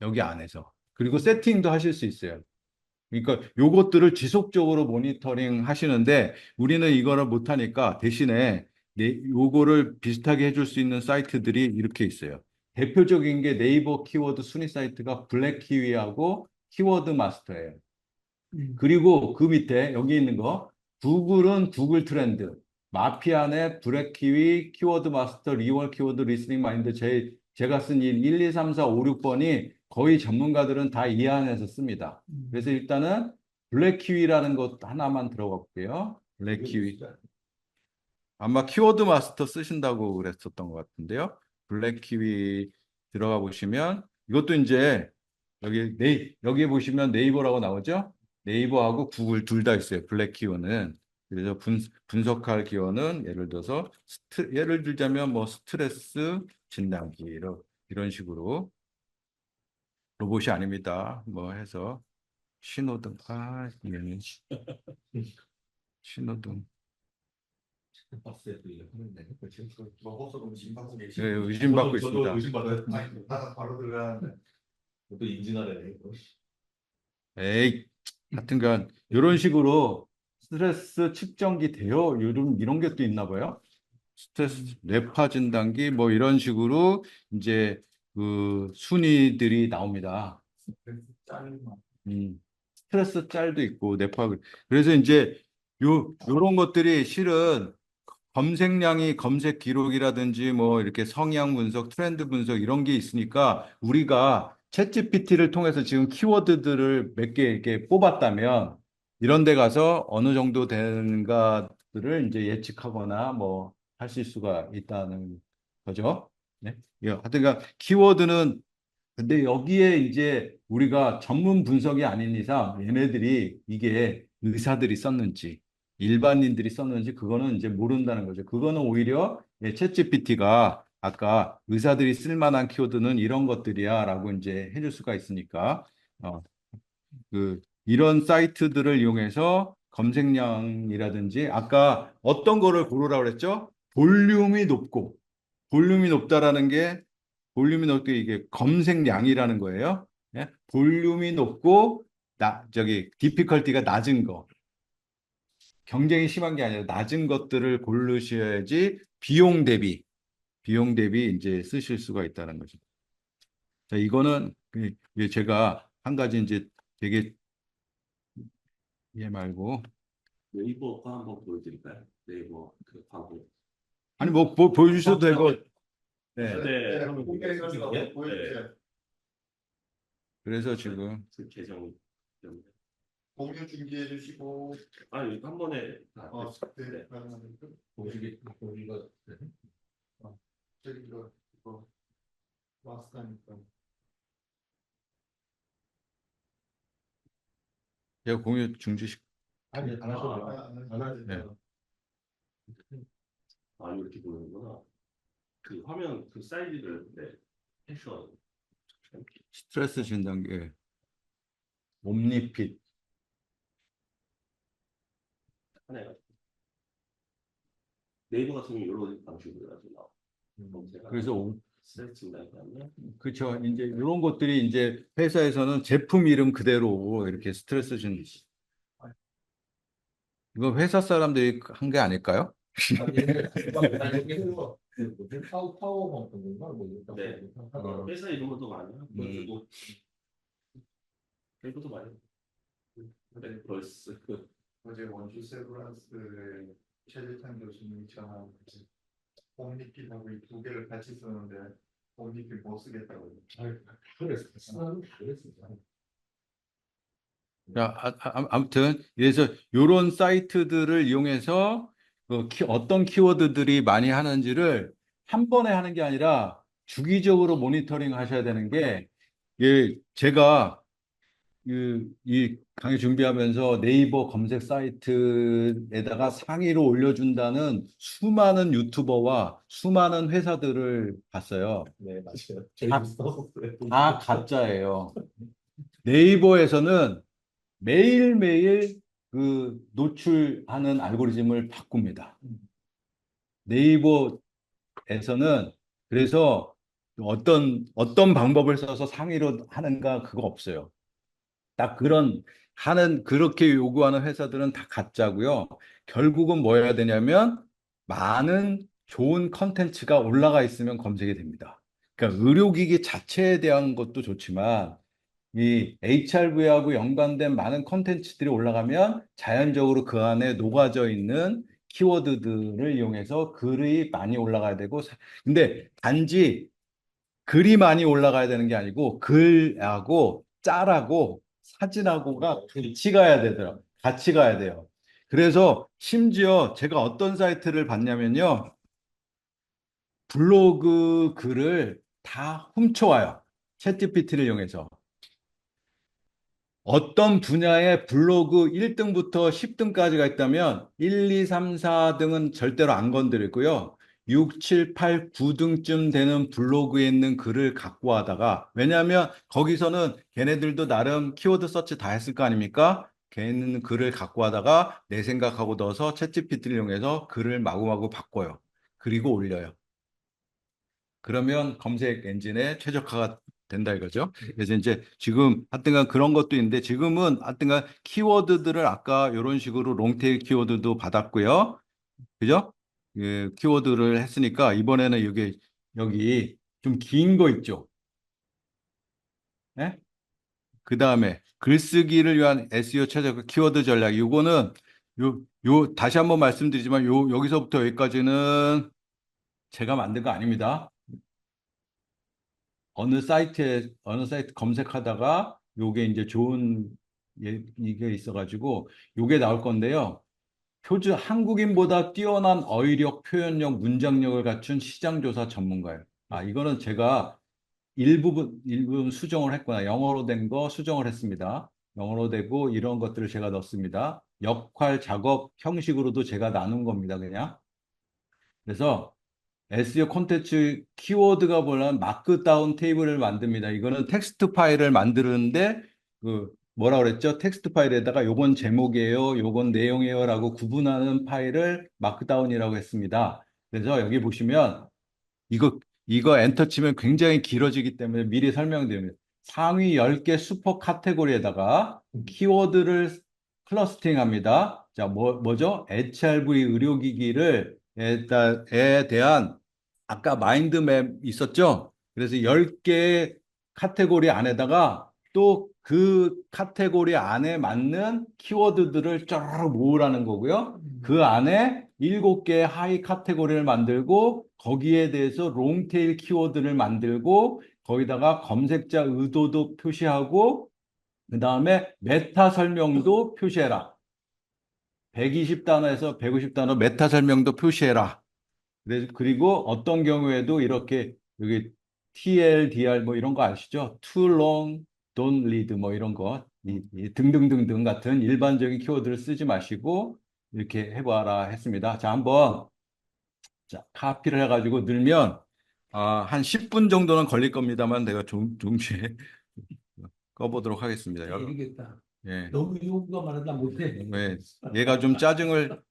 여기 안에서. 그리고 세팅도 하실 수 있어요. 그러니까 요것들을 지속적으로 모니터링 하시는데 우리는 이거를 못하니까 대신에 요거를 비슷하게 해줄 수 있는 사이트들이 이렇게 있어요. 대표적인 게 네이버 키워드 순위 사이트가 블랙키위하고 키워드 마스터예요. 그리고 그 밑에 여기 있는 거 구글은 구글 트렌드, 마피아의 블랙키위, 키워드 마스터, 리월 키워드 리스닝 마인드 제가 쓴 1, 2, 3, 4, 5, 6번이 거의 전문가들은 다 이 안에서 씁니다. 그래서 일단은 블랙키위라는 것 하나만 들어가 볼게요. 블랙키위. 아마 키워드 마스터 쓰신다고 그랬었던 것 같은데요. 블랙키위 들어가 보시면 이것도 이제 여기 보시면 네이버라고 나오죠? 네이버하고 구글 둘 다 있어요. 블랙키워는. 그래서 분석할 기어는 예를 들어서 예를 들자면 뭐 스트레스 진단기 이런 식으로 로봇이 아닙니다. 뭐 해서 신호등 이거는 신호등 버스에 또 이렇게 하는데 지금 먹어서 의심받고 계시. 네, 의심받고 있습니다. 의심받아요. 나가 바로 들어가는데 또 인증하래. 에이, 하여튼간 이런 식으로 스트레스 측정기 대여 이런 게 또 있나 봐요. 스트레스 뇌파 진단기 뭐 이런 식으로 이제 그 순위들이 나옵니다. 짤만. 스트레스 짤도 있고 뇌파그. 그래서 이제 요런 것들이 실은 검색량이 검색 기록이라든지 뭐 이렇게 성향 분석, 트렌드 분석 이런 게 있으니까 우리가 챗GPT를 통해서 지금 키워드들을 몇 개 이렇게 뽑았다면 이런 데 가서 어느 정도 되는가들을 이제 예측하거나 뭐 하실 수가 있다는 거죠. 네. 예, 하여튼간 키워드는 근데 여기에 이제 우리가 전문 분석이 아닌 이상 얘네들이 이게 의사들이 썼는지 일반인들이 썼는지 그거는 이제 모른다는 거죠. 그거는 오히려 챗GPT가 아까 의사들이 쓸 만한 키워드는 이런 것들이야라고 이제 해줄 수가 있으니까 어, 이런 사이트들을 이용해서 검색량이라든지 아까 어떤 거를 고르라고 그랬죠? 볼륨이 높다라는 게 볼륨이 높게 이게 검색량이라는 거예요. 예? 볼륨이 높고 저기 디피컬티가 낮은 거. 경쟁이 심한 게 아니라 낮은 것들을 고르셔야지 비용 대비 이제 쓰실 수가 있다는 거죠. 자, 이거는 제가 한 가지 이제 되게 얘 말고 네이버 거 한번 보여드릴까요? 네이버 그 광고. 아니 뭐 보여주셔도 되고 네. 네. 공개해서 네. 보여주세요. 그래서 지금 그 계정 때문에. 공유 중지해 주시고. 아니 한 번에 다 네. 네. 우리가 저기 이거 마스터니까. 제가 공유 중지시 아니 안 하셔도 돼요. 안 하셔도 네. 돼요. 아 이렇게 보는구나. 그 화면 그 사이즈를 네. 캡션 스트레스 진단계 옴니핏 하나가 네이버 같은 경우 이런 방식으로 해가지고 나와. 그래서 스트레스 진단하면 그렇죠. 이제 이런 것들이 이제 회사에서는 제품 이름 그대로 이렇게 스트레스 준 이거 회사 사람들이 한 게 아닐까요? 파워 먹는 건가? 네. 회사 이름도 많이 하고 그리고 그리고도 많이 네, 벌스 어제 원주 세브란스의 최재탄 교수님이 전한 홈리핏하고 이 두 개를 같이 쓰는데 홈리핏 못 쓰겠다고. 그랬어. 자, 아무튼 그래서 이런 사이트들을 이용해서 어떤 키워드들이 많이 하는지를 한 번에 하는 게 아니라 주기적으로 모니터링 하셔야 되는 게 제가 이 강의 준비하면서 네이버 검색 사이트에다가 상위로 올려준다는 수많은 유튜버와 수많은 회사들을 봤어요. 네 맞아요. 다- 썼어요. 다 가짜예요. 네이버에서는 매일매일 그 노출하는 알고리즘을 바꿉니다. 네이버에서는 그래서 어떤 방법을 써서 상위로 하는가 그거 없어요. 딱 그렇게 요구하는 회사들은 다 가짜고요. 결국은 뭐 해야 되냐면 많은 좋은 컨텐츠가 올라가 있으면 검색이 됩니다. 그러니까 의료기기 자체에 대한 것도 좋지만 이 HRV하고 연관된 많은 컨텐츠들이 올라가면 자연적으로 그 안에 녹아져 있는 키워드들을 이용해서 글이 많이 올라가야 되고 근데 단지 글이 많이 올라가야 되는 게 아니고 글하고 짤하고 사진하고가 같이 가야 되더라고요. 같이 가야 돼요. 그래서 심지어 제가 어떤 사이트를 봤냐면요. 블로그 글을 다 훔쳐와요. 챗GPT를 이용해서. 어떤 분야의 블로그 1등부터 10등까지가 있다면 1, 2, 3, 4등은 절대로 안 건드리고요. 6, 7, 8, 9등쯤 되는 블로그에 있는 글을 갖고 하다가 왜냐하면 거기서는 걔네들도 나름 키워드 서치 다 했을 거 아닙니까? 걔는 글을 갖고 하다가 내 생각하고 넣어서 챗GPT를 이용해서 글을 마구마구 바꿔요. 그리고 올려요. 그러면 검색 엔진에 최적화가 된다 이거죠. 그래서 이제 지금 하여튼간 그런 것도 있는데 지금은 하여튼간 키워드들을 아까 이런 식으로 롱테일 키워드도 받았고요. 그죠? 키워드를 했으니까 이번에는 여기 좀 긴 거 있죠. 예? 그 다음에 글쓰기를 위한 SEO 최적 키워드 전략. 요거는 다시 한번 말씀드리지만 여기서부터 여기까지는 제가 만든 거 아닙니다. 어느 사이트 검색하다가 요게 이제 좋은 이게 있어가지고 요게 나올 건데요. 한국인보다 뛰어난 어휘력, 표현력, 문장력을 갖춘 시장조사 전문가예요. 이거는 제가 일부분 수정을 했구나. 영어로 된 거 수정을 했습니다. 영어로 되고 이런 것들을 제가 넣습니다. 역할, 작업 형식으로도 제가 나눈 겁니다. 그냥. 그래서 SEO 콘텐츠 키워드가 보려면 마크다운 테이블을 만듭니다. 이거는 텍스트 파일을 만드는데 뭐라 그랬죠? 텍스트 파일에다가 요건 제목이에요, 요건 내용이에요라고 구분하는 파일을 마크다운이라고 했습니다. 그래서 여기 보시면 이거 엔터 치면 굉장히 길어지기 때문에 미리 설명드립니다. 상위 10개 슈퍼 카테고리에다가 키워드를 클러스팅합니다. 자, 뭐죠? HRV 의료기기를 에 대한 아까 마인드맵 있었죠? 그래서 10개 카테고리 안에다가 또 그 카테고리 안에 맞는 키워드들을 쫙 모으라는 거고요. 그 안에 7개의 하이 카테고리를 만들고 거기에 대해서 롱테일 키워드를 만들고 거기다가 검색자 의도도 표시하고 그 다음에 메타 설명도 표시해라. 120단어에서 150단어 메타 설명도 표시해라. 그리고 어떤 경우에도 이렇게 여기 TLDR 뭐 이런 거 아시죠? Too long, don't read 뭐 이런 거 이 등등등등 같은 일반적인 키워드를 쓰지 마시고 이렇게 해봐라 했습니다. 자, 한번 카피를 해가지고 넣으면 한 10분 정도는 걸릴 겁니다만 내가 동시에 꺼보도록 하겠습니다. 모르겠다. 예. 너무 용기가 많아서 못해. 예. 얘가 좀 짜증을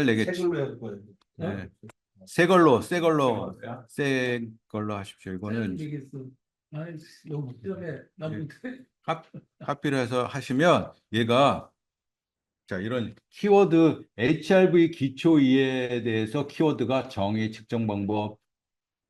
내겠지. 책으로 해야 거예요. 예. 새 걸로 하십시오. 이거는 모르겠어. 너무 때문에 나 예. 못해. 카피를 해서 하시면 얘가 이런 키워드 HRV 기초 이해에 대해서 키워드가 정의, 측정 방법,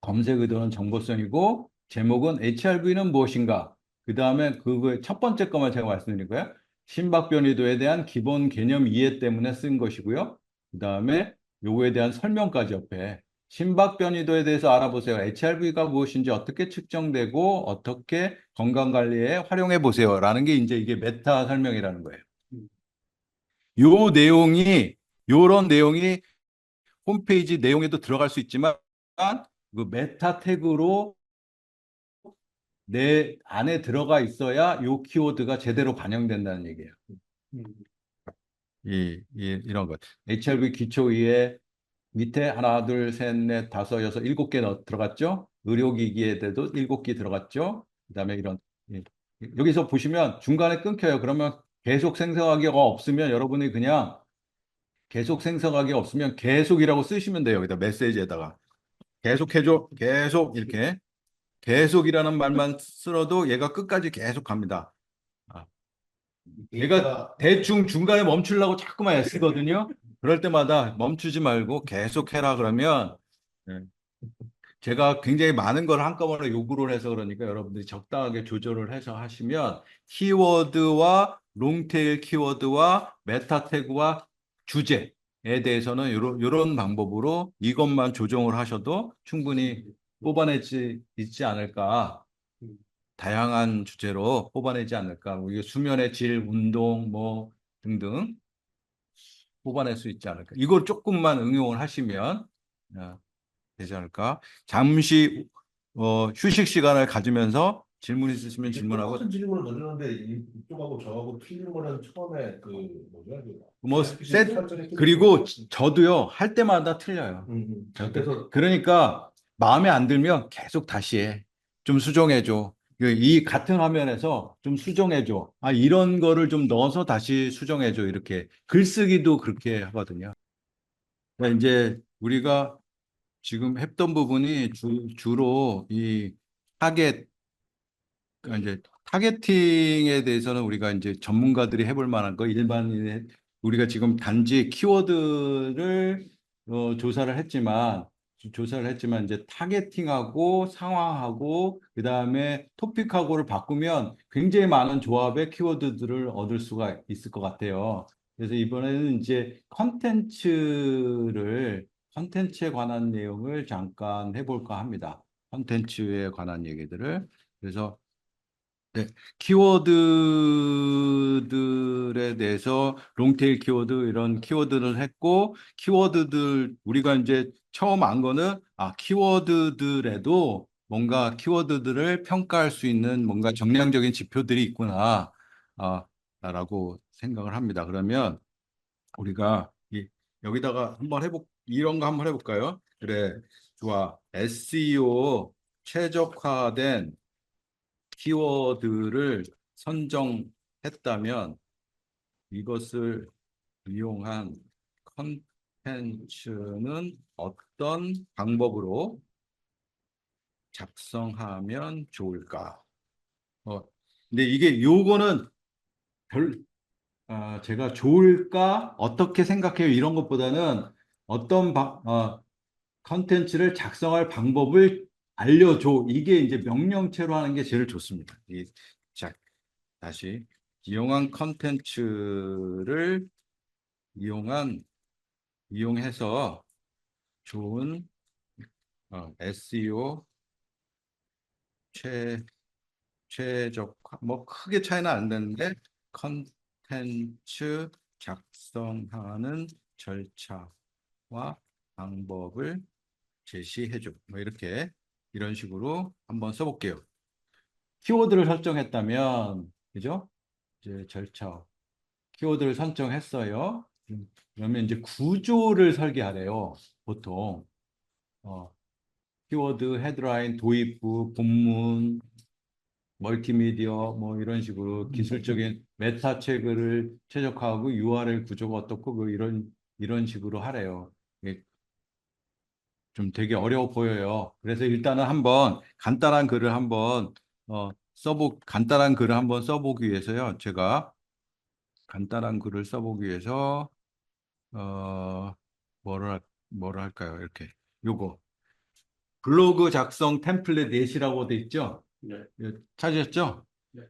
검색 의도는 정보성이고 제목은 HRV는 무엇인가? 그 다음에 그거 첫 번째 것만 제가 말씀드린 거예요. 심박변이도에 대한 기본 개념 이해 때문에 쓴 것이고요. 그 다음에 요거에 대한 설명까지 옆에 심박변이도에 대해서 알아보세요. HRV가 무엇인지 어떻게 측정되고 어떻게 건강관리에 활용해 보세요. 라는 게 이제 이게 메타 설명이라는 거예요. 요런 내용이 홈페이지 내용에도 들어갈 수 있지만 그 메타 태그로 내 안에 들어가 있어야 요 키워드가 제대로 반영된다는 얘기예요. 이런 것. HRV 기초 이해 밑에 하나, 둘, 셋, 넷, 다섯, 여섯, 7개 들어갔죠? 의료기기에 대도 7개 들어갔죠? 그다음에 이런 여기서 보시면 중간에 끊겨요. 그러면 계속 생성하기가 없으면 여러분이 그냥 계속 생성하기가 없으면 계속이라고 쓰시면 돼요. 여기다 메시지에다가 계속 해줘. 계속 이렇게 계속이라는 말만 쓸어도 얘가 끝까지 계속 갑니다. 얘가 대충 중간에 멈추려고 자꾸만 애쓰거든요. 그럴 때마다 멈추지 말고 계속 해라 그러면 제가 굉장히 많은 걸 한꺼번에 요구를 해서 그러니까 여러분들이 적당하게 조절을 해서 하시면 키워드와 롱테일 키워드와 메타 태그와 주제에 대해서는 이런 방법으로 이것만 조정을 하셔도 충분히 뽑아내지 있지 않을까. 다양한 주제로 뽑아내지 않을까. 뭐 이게 수면의 질, 운동 뭐 등등 뽑아낼 수 있지 않을까. 이걸 조금만 응용을 하시면 되지 않을까. 잠시 휴식 시간을 가지면서 질문 있으시면 질문하고 똑같은 질문을 던졌는데 이쪽하고 저하고 틀린 거는 처음에 그 뭐냐 뭐 그리고 저도요 할 때마다 틀려요. 그래서 그러니까 마음에 안 들면 계속 다시 해. 좀 수정해줘. 이 같은 화면에서 좀 수정해줘. 이런 거를 좀 넣어서 다시 수정해줘. 이렇게 글쓰기도 그렇게 하거든요. 그러니까 이제 우리가 지금 했던 부분이 주로 이 이제 타겟팅에 대해서는 우리가 이제 전문가들이 해볼 만한 거, 우리가 지금 단지 키워드를 조사를 했지만 조사를 했지만 이제 타겟팅하고 상황하고 그다음에 토픽하고를 바꾸면 굉장히 많은 조합의 키워드들을 얻을 수가 있을 것 같아요. 그래서 이번에는 이제 컨텐츠에 관한 내용을 잠깐 해볼까 합니다. 컨텐츠에 관한 얘기들을. 그래서 네, 키워드들에 대해서 롱테일 키워드 이런 키워드를 했고 키워드들 우리가 이제 처음 안 거는 키워드들에도 뭔가 키워드들을 평가할 수 있는 뭔가 정량적인 지표들이 있구나 라고 생각을 합니다. 그러면 우리가 여기다가 이런 거 한번 해볼까요? 그래, 좋아. SEO 최적화된 키워드를 선정했다면 이것을 이용한 컨텐츠는 어떤 방법으로 작성하면 좋을까? 어, 근데 이게 요거는 별, 제가 좋을까? 어떻게 생각해요? 이런 것보다는 컨텐츠를 작성할 방법을 알려줘. 이게 이제 명령체로 하는 게 제일 좋습니다. 자, 다시 이용한 컨텐츠를 이용해서 좋은 SEO 최적화 뭐 크게 차이는 안 되는데 컨텐츠 작성하는 절차와 방법을 제시해줘. 뭐 이런 식으로 한번 써볼게요. 키워드를 설정했다면 그죠? 이제 절차 키워드를 설정했어요. 그러면 이제 구조를 설계하래요. 보통 키워드, 헤드라인, 도입부, 본문, 멀티미디어 뭐 이런 식으로 기술적인 메타 태그를 최적화하고 URL 구조가 어떻고 뭐 이런 식으로 하래요. 이게 좀 되게 어려워 보여요. 그래서 일단은 한번 간단한 글을 한번 써보기 위해서요. 제가 간단한 글을 써보기 위해서 어, 뭐를 할까요? 이렇게 요거 블로그 작성 템플릿 넷이라고 돼 있죠? 네. 찾으셨죠? 네.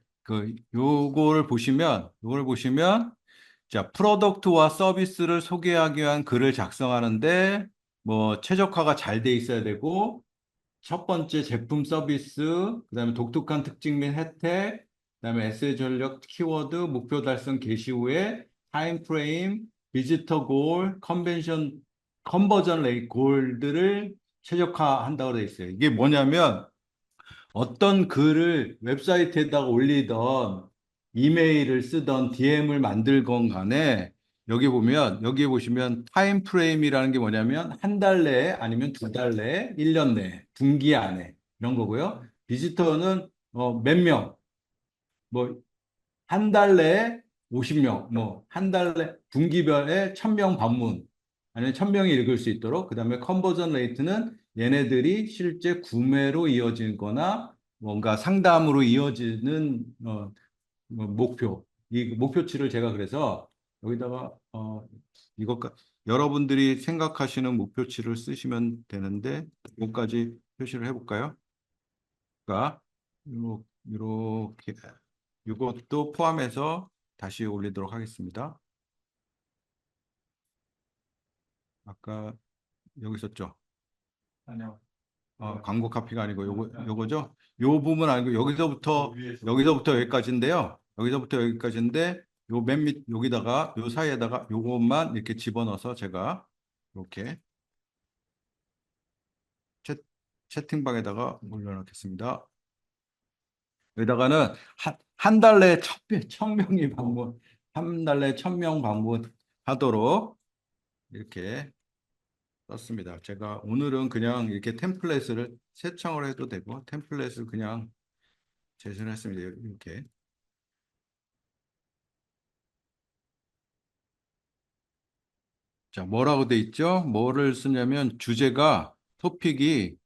요걸 보시면 자, 프로덕트와 서비스를 소개하기 위한 글을 작성하는데 뭐 최적화가 잘 돼 있어야 되고 첫 번째 제품 서비스, 그다음에 독특한 특징 및 혜택, 그다음에 에세이 전략, 키워드, 목표 달성 게시 후에 타임 프레임, 비지터 골, 컨버전 레이트 골들을 최적화한다고 되어 있어요. 이게 뭐냐면 어떤 글을 웹사이트에다가 올리던 이메일을 쓰던 DM을 만들건 간에 여기 보시면 타임 프레임이라는 게 뭐냐면 한 달 내에 아니면 두 달 내에 1년 내에 분기 안에 이런 거고요. 비지터는 몇 명, 뭐 한 달 내에 50명, 뭐 한 달 내 분기별에 1000명 방문 아니면 1000명이 읽을 수 있도록 그다음에 컨버전 레이트는 얘네들이 실제 구매로 이어지거나 뭔가 상담으로 이어지는 목표. 이 목표치를 제가 그래서 여기다가 이것 여러분들이 생각하시는 목표치를 쓰시면 되는데 이것까지 표시를 해볼까요? 그러니까 이렇게 이것도 포함해서 다시 올리도록 하겠습니다. 아까 여기 있었죠? 아니요. 광고 카피가 아니고 요거죠? 요 부분 아니고 여기서부터 여기까지인데요. 여기서부터 여기까지인데 요 맨 밑 여기다가 요 사이에다가 요것만 이렇게 집어넣어서 제가 이렇게 채, 채팅방에다가 올려놓겠습니다. 여기다가는 한 달 내에 1000명이 방문, 한 달 내에 1000명 방문하도록 이렇게 썼습니다. 제가 오늘은 그냥 이렇게 템플릿을 세창을 해도 되고 템플릿을 그냥 제시했습니다. 이렇게. 자, 뭐라고 돼 있죠? 뭐를 쓰냐면 주제가 토픽이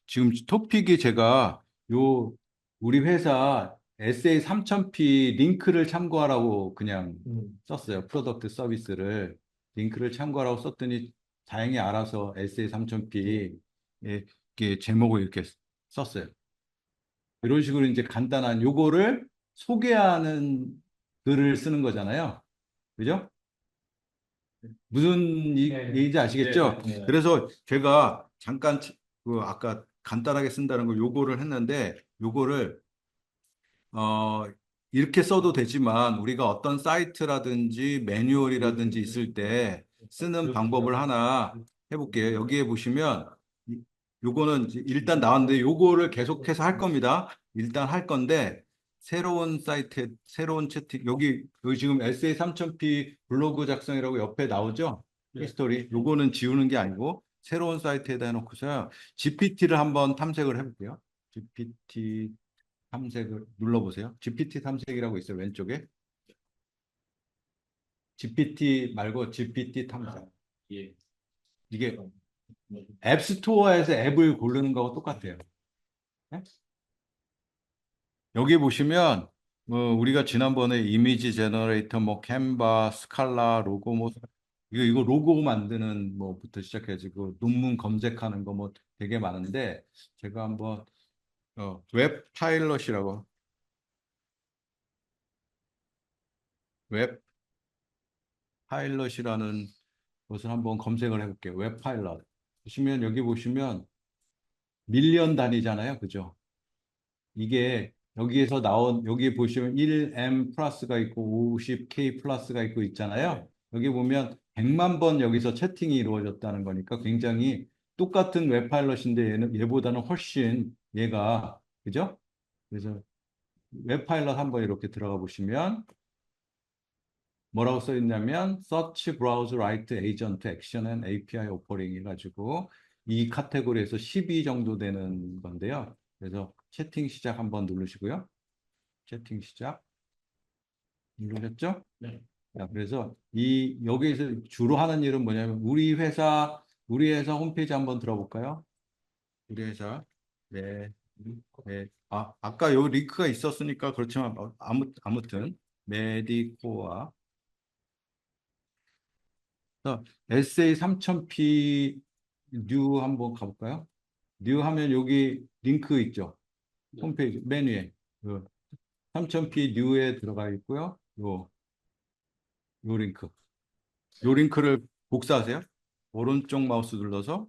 지금 토픽이 제가 요 우리 회사 SA 3000P 링크를 참고하라고 그냥 썼어요. 프로덕트 서비스를 링크를 참고하라고 썼더니 다행히 알아서 SA3000P 이렇게 제목을 이렇게 썼어요. 이런 식으로 이제 간단한 요거를 소개하는 글을 쓰는 거잖아요. 그죠? 무슨 네. 얘기인지 아시겠죠? 네, 네. 그래서 제가 잠깐 그 아까 간단하게 쓴다는 거 요거를 했는데 요거를 어 이렇게 써도 되지만 우리가 어떤 사이트라든지 매뉴얼이라든지 있을 때 쓰는 방법을 하나 해볼게요. 여기에 보시면 요거는 이제 일단 나왔는데 요거를 계속해서 할 겁니다. 일단 할 건데 새로운 사이트에 새로운 채팅 여기 지금 SA3000P 블로그 작성이라고 옆에 나오죠? 히스토리. 요거는 지우는 게 아니고 새로운 사이트에다 해놓고서 GPT를 한번 탐색을 해볼게요. GPT 탐색을 눌러보세요. GPT 탐색이라고 있어요. 왼쪽에. GPT 말고 GPT 탐색. 예. 이게 앱스토어에서 앱을 고르는 거하고 똑같아요. 네? 여기 보시면 우리가 지난번에 이미지 제너레이터, 뭐 캔바, 스칼라, 로고 뭐 이거 로고 만드는 뭐부터 시작해가지고 논문 검색하는 거 뭐 되게 많은데 제가 한번 웹 파일럿이라고 웹 파일럿이라는 것을 한번 검색을 해볼게요. 웹 파일럿 보시면 여기 보시면 밀리언 단위잖아요, 그죠? 이게 여기에서 나온 여기 보시면 1M 플러스가 있고 50K 플러스가 있고 있잖아요. 여기 보면 100만 번 여기서 채팅이 이루어졌다는 거니까 굉장히 똑같은 웹 파일럿인데 얘보다는 훨씬 얘가 그죠? 그래서 웹 파일럿 한번 이렇게 들어가 보시면 뭐라고 써 있냐면 Search Browse Write Agent Action and API Offering 해가지고 이 카테고리에서 12 정도 되는 건데요. 그래서 채팅 시작 한번 누르시고요. 채팅 시작 누르셨죠? 네. 자, 그래서 이 여기에서 주로 하는 일은 뭐냐면 우리 회사 홈페이지 한번 들어볼까요? 우리 회사 네, 네. 아까 요 링크가 있었으니까 그렇지만 아무튼 메디코아 SA3000P 뉴 한번 가볼까요? 뉴 하면 여기 링크 있죠? 네. 홈페이지 메뉴에 3000P 뉴에 들어가 있고요. 요 링크. 요 링크를 복사하세요. 오른쪽 마우스 눌러서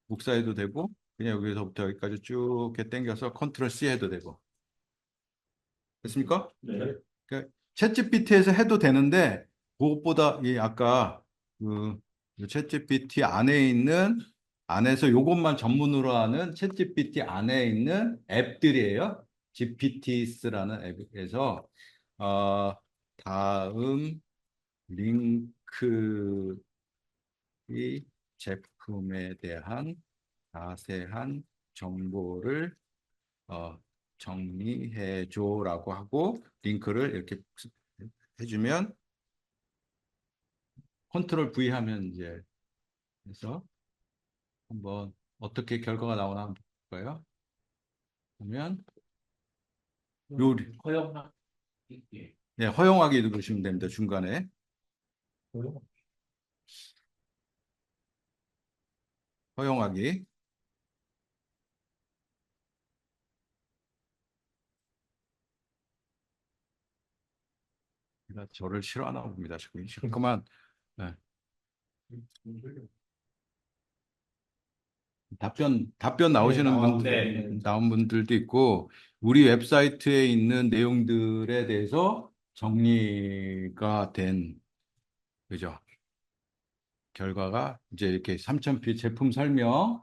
복사해도 되고 그냥 여기서부터 여기까지 쭉 이렇게 당겨서 컨트롤 C 해도 되고. 됐습니까? 네. 그러니까 챗GPT에서 해도 되는데 그것보다 이 아까 그 챗GPT 안에서 요것만 전문으로 하는 챗GPT 안에 있는 앱들이에요. GPTs라는 앱에서 다음 링크 이 제품에 대한 자세한 정보를 정리해줘라고 하고 링크를 이렇게 해주면 컨트롤 V 하면 이제 해서 한번 어떻게 결과가 나오나 한번 볼까요? 보면 요리 허용하 있게. 네, 허용하기 누르시면 됩니다. 중간에 허용하기 제가 저를 싫어하나 봅니다. 잠깐만 네. 답변 나오시는 나온 분들도 있고, 우리 웹사이트에 있는 내용들에 대해서 정리가 된, 그죠? 결과가 이제 이렇게 3000P 제품 설명.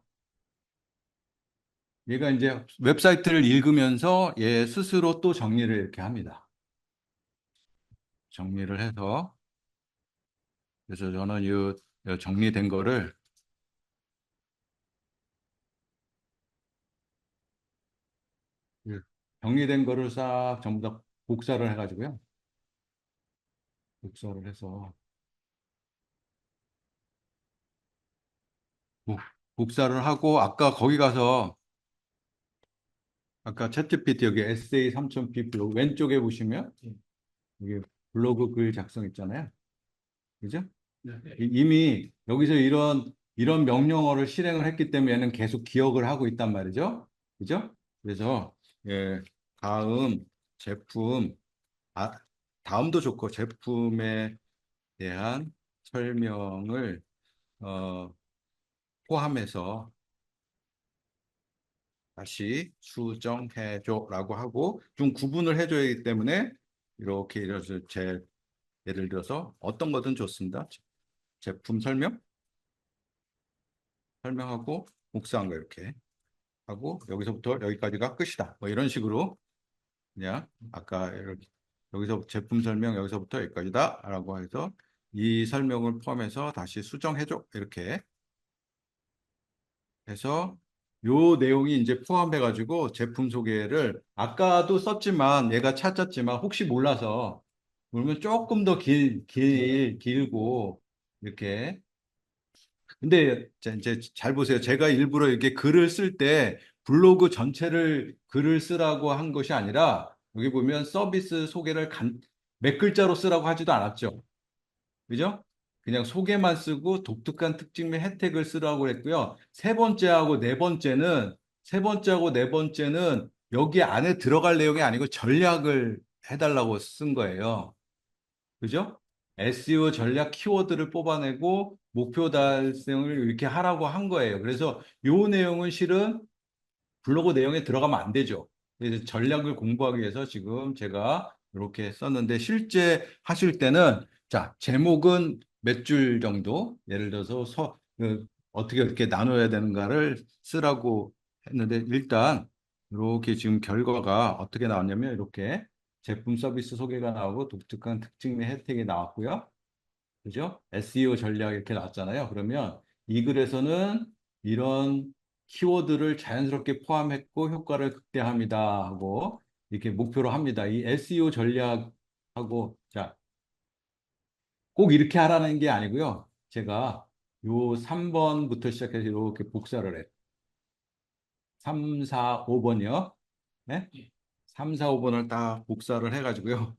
얘가 이제 웹사이트를 읽으면서 얘 스스로 또 정리를 이렇게 합니다. 정리를 해서. 그래서 저는 이 정리된 거를 정리된 거를 싹 전부 다 복사를 해가지고요. 복사를 해서 복사를 하고 아까 거기 가서 아까 챗GPT 여기 SA3000P 블로그 왼쪽에 보시면 여기 블로그 글 작성 있잖아요. 그죠? 네. 이미 여기서 이런 이런 명령어를 실행을 했기 때문에 얘는 계속 기억을 하고 있단 말이죠. 그죠? 그래서 예, 다음 제품, 아, 다음도 좋고 제품에 대한 설명을 포함해서 다시 수정해줘라고 하고 좀 구분을 해줘야 하기 때문에 이렇게 예를 들어서 어떤 거든 좋습니다. 제품 설명하고 묵상한 거 이렇게 하고 여기서부터 여기까지가 끝이다. 뭐 이런 식으로 그냥 아까 이렇게 여기서 제품 설명 여기서부터 여기까지다라고 해서 이 설명을 포함해서 다시 수정해줘 이렇게 해서 요 내용이 이제 포함해 가지고 제품 소개를 아까도 썼지만 얘가 찾았지만 혹시 몰라서 그러면 조금 더 길고 이렇게 근데 이제 잘 보세요. 제가 일부러 이렇게 글을 쓸 때 블로그 전체를 글을 쓰라고 한 것이 아니라 여기 보면 서비스 소개를 몇 글자로 쓰라고 하지도 않았죠. 그죠? 그냥 소개만 쓰고 독특한 특징 및 혜택을 쓰라고 했고요. 세 번째하고 네 번째는 여기 안에 들어갈 내용이 아니고 전략을 해달라고 쓴 거예요. 그죠? SEO 전략 키워드를 뽑아내고 목표 달성을 이렇게 하라고 한 거예요. 그래서 요 내용은 실은 블로그 내용에 들어가면 안 되죠. 그래서 전략을 공부하기 위해서 지금 제가 이렇게 썼는데 실제 하실 때는 자, 제목은 몇 줄 정도 예를 들어서 어떻게 나눠야 되는가를 쓰라고 했는데 일단 이렇게 지금 결과가 어떻게 나왔냐면 이렇게 제품 서비스 소개가 나오고 독특한 특징 및 혜택이 나왔고요. 그죠? SEO 전략 이렇게 나왔잖아요. 그러면 이 글에서는 이런 키워드를 자연스럽게 포함했고 효과를 극대화합니다 하고 이렇게 목표로 합니다. 이 SEO 전략하고 자, 꼭 이렇게 하라는 게 아니고요. 제가 요 3번부터 시작해서 이렇게 복사를 해요. 3, 4, 5번이요. 네? 3, 4, 5번을 딱 복사를 해가지고요.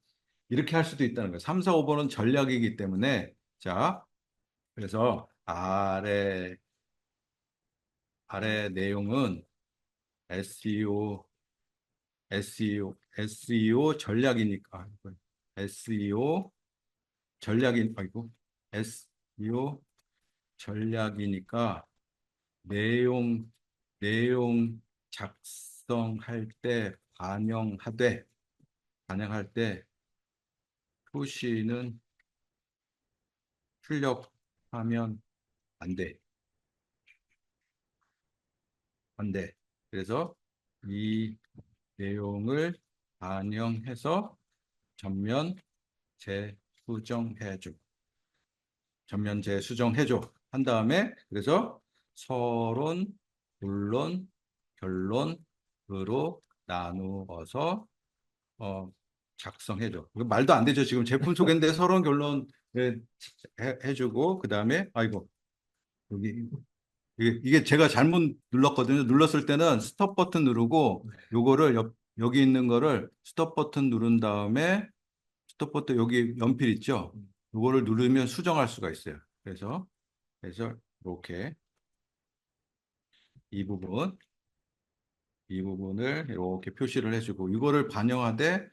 이렇게 할 수도 있다는 거예요. 3, 4, 5번은 전략이기 때문에 자, 그래서 아래 내용은 SEO, SEO 전략이니까, SEO 아이고, SEO 전략이니까 내용, 내용 작성할 때 반영할 때 표시는 출력하면 안 돼. 안 돼. 그래서 이 내용을 반영해서 전면 재수정해줘. 전면 재수정해줘. 한 다음에 그래서 서론, 본론, 결론으로 나누어서 작성해줘. 이거 말도 안 되죠. 지금 제품 소개인데 서론, 결론 해주고 그 다음에 아이고 여기 이게 제가 잘못 눌렀거든요. 눌렀을 때는 스톱 버튼 누르고 요거를 여기 있는 거를 스톱 버튼 누른 다음에 스톱 버튼 여기 연필 있죠? 요거를 누르면 수정할 수가 있어요. 그래서 이렇게 이 부분 이 부분을 이렇게 표시를 해주고 이거를 반영하되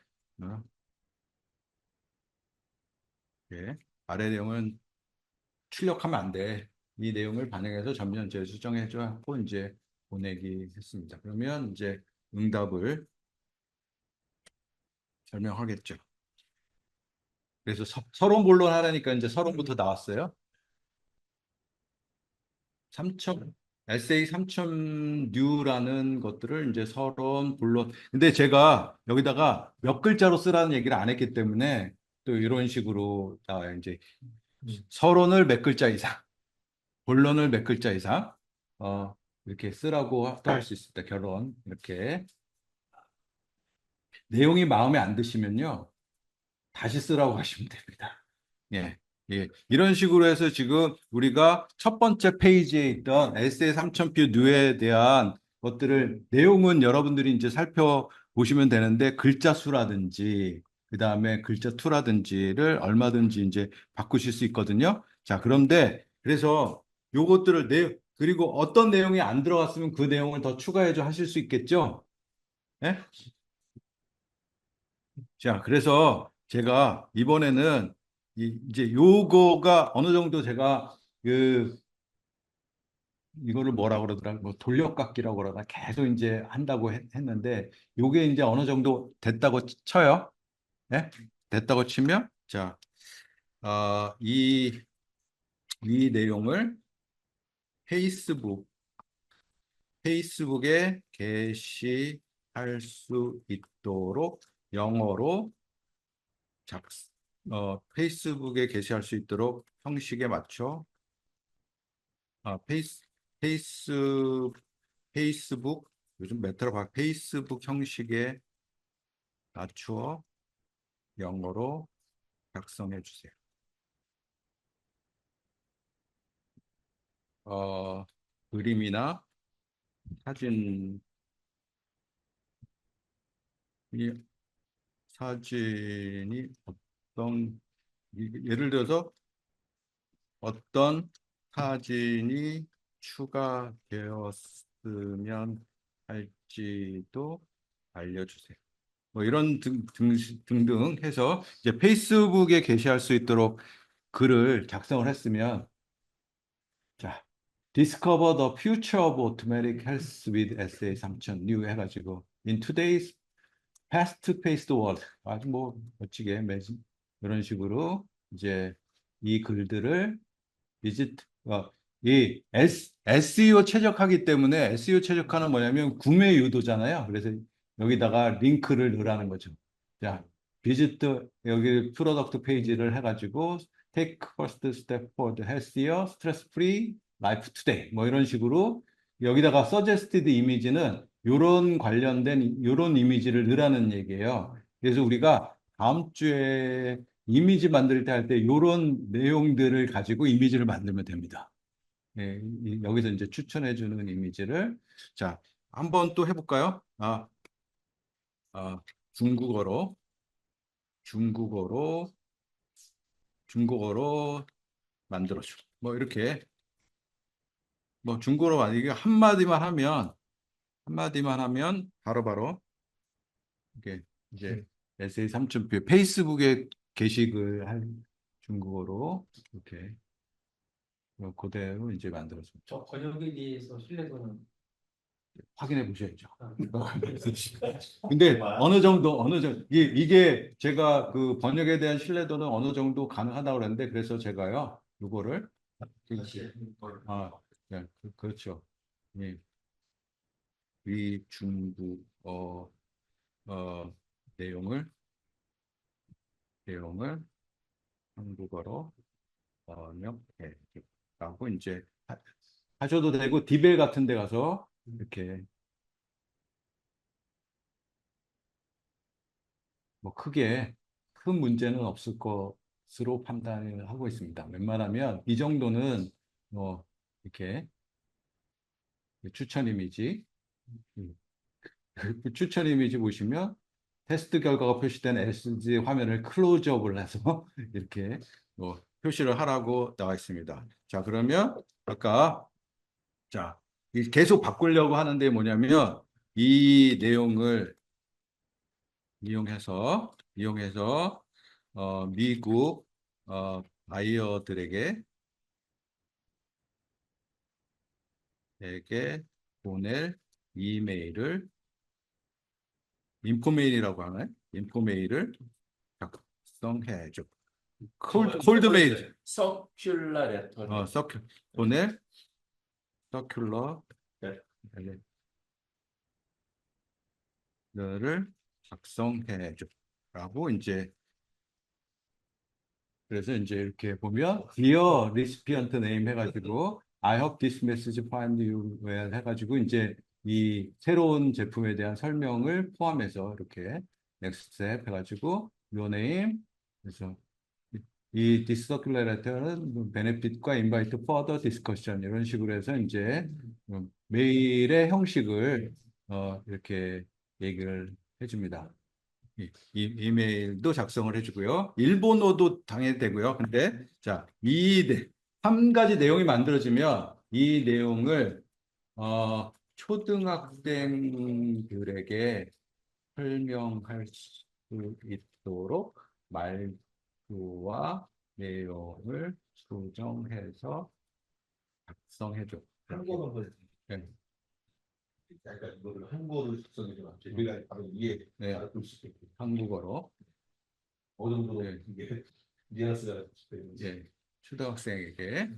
이렇게 아래 내용은 출력하면 안 돼. 이 내용을 반영해서 전면 재수정해줘 하고 이제 보내기 했습니다. 그러면 이제 응답을 설명하겠죠. 그래서 서론 본론 하라니까 이제 서론부터 나왔어요. 3천 에세이 3천 뉴라는 것들을 이제 서론 본론. 근데 제가 여기다가 몇 글자로 쓰라는 얘기를 안 했기 때문에 또 이런 식으로 나와요. 이제 서론을 몇 글자 이상, 본론을 몇 글자 이상 이렇게 쓰라고 할 수 있습니다. 결론 이렇게 내용이 마음에 안 드시면요 다시 쓰라고 하시면 됩니다. 예, 예. 이런 식으로 해서 지금 우리가 첫 번째 페이지에 있던 에세이 3000표 뉴에 대한 것들을 내용은 여러분들이 이제 살펴보시면 되는데 글자 수라든지 그 다음에 글자 투라든지를 얼마든지 이제 바꾸실 수 있거든요. 자, 그런데 그래서 요것들을 그리고 어떤 내용이 안 들어갔으면 그 내용을 더 추가해줘 하실 수 있겠죠? 예? 자, 그래서 제가 이번에는 이제 요거가 어느 정도 제가 그 이거를 뭐라 그러더라, 뭐 돌려깎기라고 그러나 계속 이제 한다고 했는데 요게 이제 어느 정도 됐다고 쳐요. 예? 됐다고 치면 자, 이 내용을 페이스북 페이스북에 게시할 수 있도록 영어로 작, 페이스북에 게시할 수 있도록 형식에 맞춰 아, 페이스, 페이스북 요즘 메타로 페이스북 형식에 맞추어 영어로 작성해 주세요. 그림이나 사진이 사진이 예를 들어서 어떤 사진이 추가되었으면 할지도 알려주세요. 뭐 이런 등등 해서 이제 페이스북에 게시할 수 있도록 글을 작성을 했으면 자, Discover the future of automatic health with SA 3000 new 해가지고 in today's fast-paced world 아주 뭐 멋지게 이런 식으로 이제 이 글들을 비짓 이 SEO 최적화기 때문에 SEO 최적화는 뭐냐면 구매 유도잖아요. 그래서 여기다가 링크를 넣으라는 거죠. 자, 비지트 여기 프로덕트 페이지를 해가지고 take first step for the healthier, stress-free life today 뭐 이런 식으로 여기다가 suggested 이미지는 요런 관련된 요런 이미지를 넣으라는 얘기예요. 그래서 우리가 다음 주에 이미지 만들 때 할 때 이런 내용들을 가지고 이미지를 만들면 됩니다. 예, 여기서 이제 추천해 주는 이미지를 자 한번 또 해볼까요? 중국어로 중국어로 중국어로 만들어줘. 뭐 이렇게 뭐 중국어로 만약에 한마디만 하면 바로바로 이게 이제 에세이 3.0 페이스북에 게시글 할 중국어로 이렇게 그대로 이제 만들어서 저 번역에 대해서 신뢰도는 확인해 보셔야죠. 아, 근데 어느 정도 이게 제가 그 번역에 대한 신뢰도는 어느 정도 가능하다고 그랬는데 그래서 제가요 요거를 아, 네, 그렇죠. 예, 이 중국어 어, 내용을 내용을 한국어로 번역해 라고 이제 하셔도 되고 디벨 같은 데 가서 이렇게 뭐 크게 큰 문제는 없을 것으로 판단을 하고 있습니다. 웬만하면 이 정도는 뭐 이렇게 추천 이미지 음, 그 추천 이미지 보시면 테스트 결과가 표시된 LCD 화면을 클로즈업을 해서 이렇게 뭐 표시를 하라고 나와 있습니다. 자, 그러면 아까 자, 계속 바꾸려고 하는데 뭐냐면 이 내용을 이용해서 미국 바이어들에게 보낼 이메일을 인포메일이라고 하나요? 인포메일을 작성해줘. 콜드 메일, 서큘러 레터. 보낼 서큘러 를 작성해줘. 라고 이제 그래서 이제 이렇게 보면 Dear recipient name 해가지고 I hope this message find you well 해가지고 이제 이 새로운 제품에 대한 설명을 포함해서 이렇게 next step 해가지고 your name 그래서 이 this circular letter는 benefit과 invite further discussion 이런 식으로 해서 이제 메일의 형식을 이렇게 얘기를 해줍니다. 이메일도 작성을 해주고요. 일본어도 당연히 되고요. 근데 자, 한 가지 내용이 만들어지면 이 내용을 초등학생들에게 설명할 수 있도록 말투와 내용을 조정해서 작성해줘. 한국어는 뭐 네. 약간 이거를 한국어로 작성해 좀 우리가 바로 이해 네. 알아볼 수 있게 한국어로. 어느 정도 네. 이게 뉘앙스가 되는지. 예, 초등학생에게.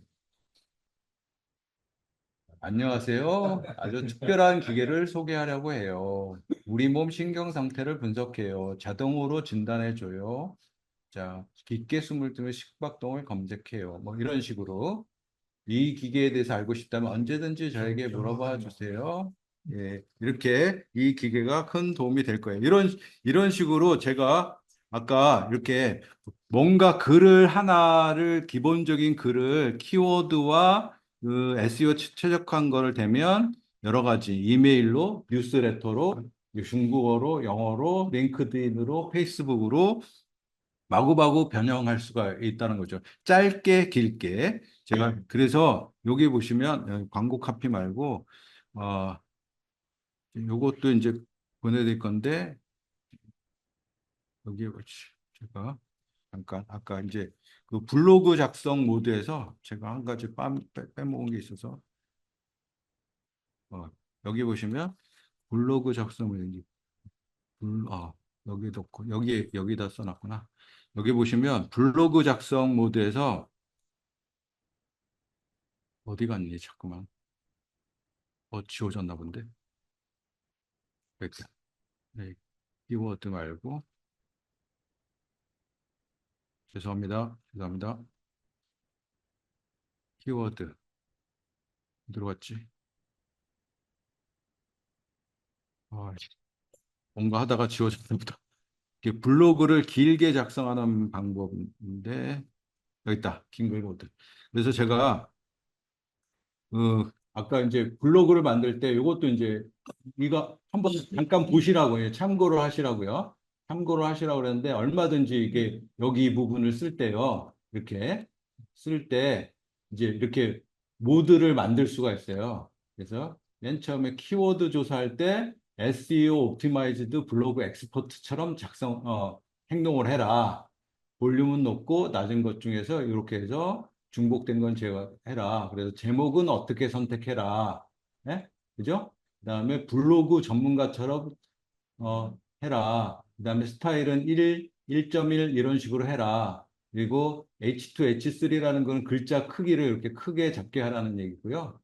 안녕하세요. 아주 특별한 기계를 소개하려고 해요. 우리 몸 신경 상태를 분석해요. 자동으로 진단해줘요. 자, 깊게 숨을 들며 심박동을 검색해요. 뭐 이런 식으로 이 기계에 대해서 알고 싶다면 언제든지 저에게 물어봐 주세요. 예, 이렇게 이 기계가 큰 도움이 될 거예요. 이런 식으로 제가 아까 이렇게 뭔가 글을 하나를 기본적인 글을 키워드와 그 SEO 최적화한 거를 대면 여러 가지 이메일로, 뉴스레터로, 중국어로, 영어로, 링크드인으로, 페이스북으로 마구마구 변형할 수가 있다는 거죠. 짧게, 길게. 제가 그래서 여기 보시면 광고 카피 말고 요것도 이제 보내드릴 건데 여기 제가 잠깐 아까 이제 그 블로그 작성 모드에서 제가 한 가지 빼먹은 게 있어서 여기 보시면 블로그 작성 모드 여기 넣고 여기다 써놨구나. 여기 보시면 블로그 작성 모드에서 어디 갔니? 자꾸만. 지워졌나 본데. 여기. 네, 키워드 말고. 죄송합니다. 죄송합니다. 키워드. 들어갔지? 뭔가 하다가 지워졌나 보다. 이게 블로그를 길게 작성하는 방법인데, 여기 있다. 긴 글거든. 그래서 제가 아까 이제 블로그를 만들 때 이것도 이제 이거 한번 잠깐 보시라고 참고를 하시라고요. 참고를 하시라고 그랬는데 얼마든지 이게 여기 이 부분을 쓸 때요. 이렇게 쓸 때 이제 이렇게 모드를 만들 수가 있어요. 그래서 맨 처음에 키워드 조사할 때 SEO 옵티마이즈드 블로그 엑스퍼트처럼 행동을 해라. 볼륨은 높고 낮은 것 중에서 이렇게 해서 중복된 건 제거해라. 그래서 제목은 어떻게 선택해라. 예? 그죠? 그다음에 블로그 전문가처럼 해라. 그다음에 스타일은 1.1 이런 식으로 해라. 그리고 H2, H3라는 건 글자 크기를 이렇게 크게 잡게 하라는 얘기고요.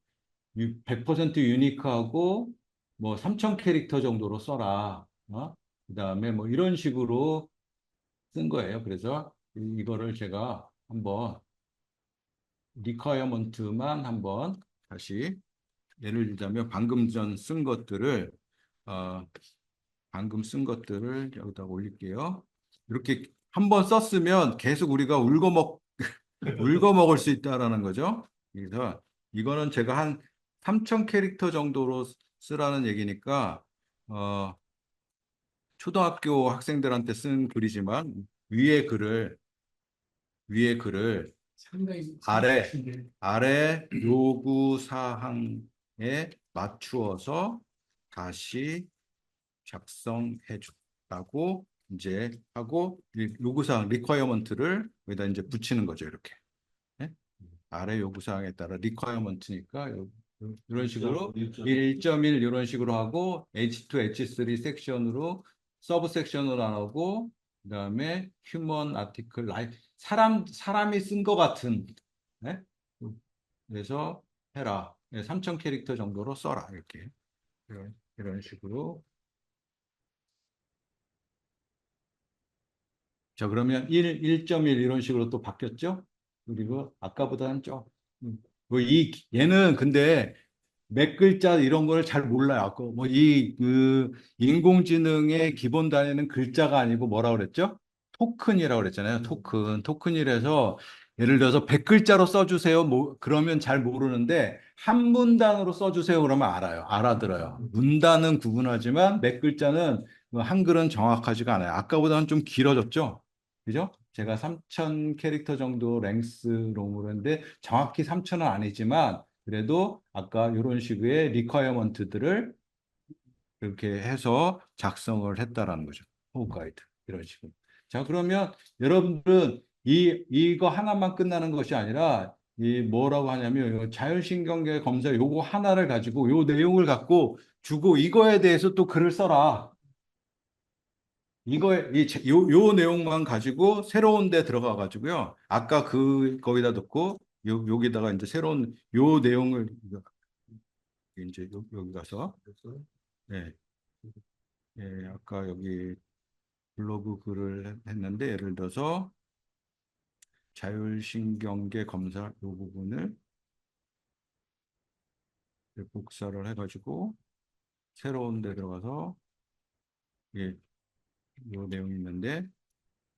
100% 유니크하고 뭐 3,000 캐릭터 정도로 써라. 그다음에 뭐 이런 식으로 쓴 거예요. 그래서 이거를 제가 한번 리퀘어먼트만 한번 다시 예를 들자면 어, 방금 쓴 것들을 여기다 올릴게요. 이렇게 한번 썼으면 계속 우리가 울고 먹을 수 있다라는 거죠. 그래서 이거는 제가 한 3,000 캐릭터 정도로 쓰라는 얘기니까 초등학교 학생들한테 쓴 글이지만 위에 글을 상당히 아래 크신데. 아래 요구 사항에 맞추어서 다시 작성해 줬다고 이제 하고 요구 사항 리퀘어먼트를 여기다 이제 붙이는 거죠. 이렇게. 네? 아래 요구 사항에 따라 리퀘어먼트니까 이런 식으로 1.1 이런 식으로 하고 H2, H3 섹션으로 서브 섹션으로 나누고 그다음에 휴먼 아티클 라이 사람이 쓴 것 같은 네? 그래서 해라. 3,000 캐릭터 정도로 써라. 이렇게. 이런 식으로. 자, 그러면 1.1 이런 식으로 또 바뀌었죠? 그리고 아까보다는 좀, 얘는 근데 몇 글자 이런 걸 잘 몰라요. 아까 인공지능의 기본 단위는 글자가 아니고 뭐라 그랬죠? 토큰이라고 그랬잖아요. 토큰이라서 예를 들어서 100글자로 써주세요. 그러면 잘 모르는데 한 문단으로 써주세요. 그러면 알아요. 알아들어요. 문단은 구분하지만 몇 글자는 한글은 정확하지가 않아요. 아까보다는 좀 길어졌죠? 그죠? 제가 3,000 캐릭터 정도 랭스롱으로 했는데 정확히 3,000은 아니지만 그래도 아까 이런 식의 리퀘어먼트들을 이렇게 해서 작성을 했다라는 거죠. 호흡 가이드 이런 식으로. 자, 그러면 여러분들은 이거 하나만 끝나는 것이 아니라 이 뭐라고 하냐면 이 자율신경계 검사 요거 하나를 가지고 요 내용을 갖고 주고 이거에 대해서 또 글을 써라. 요 내용만 가지고 새로운 데 들어가 가지고요. 아까 거기다 넣고 여기다가 이제 새로운 요 내용을 이제 여기 가서 네. 예, 아까 여기 블로그 글을 했는데 예를 들어서 자율신경계 검사 요 부분을 복사를 해가지고 새로운 데 들어가서 예, 요 내용이 있는데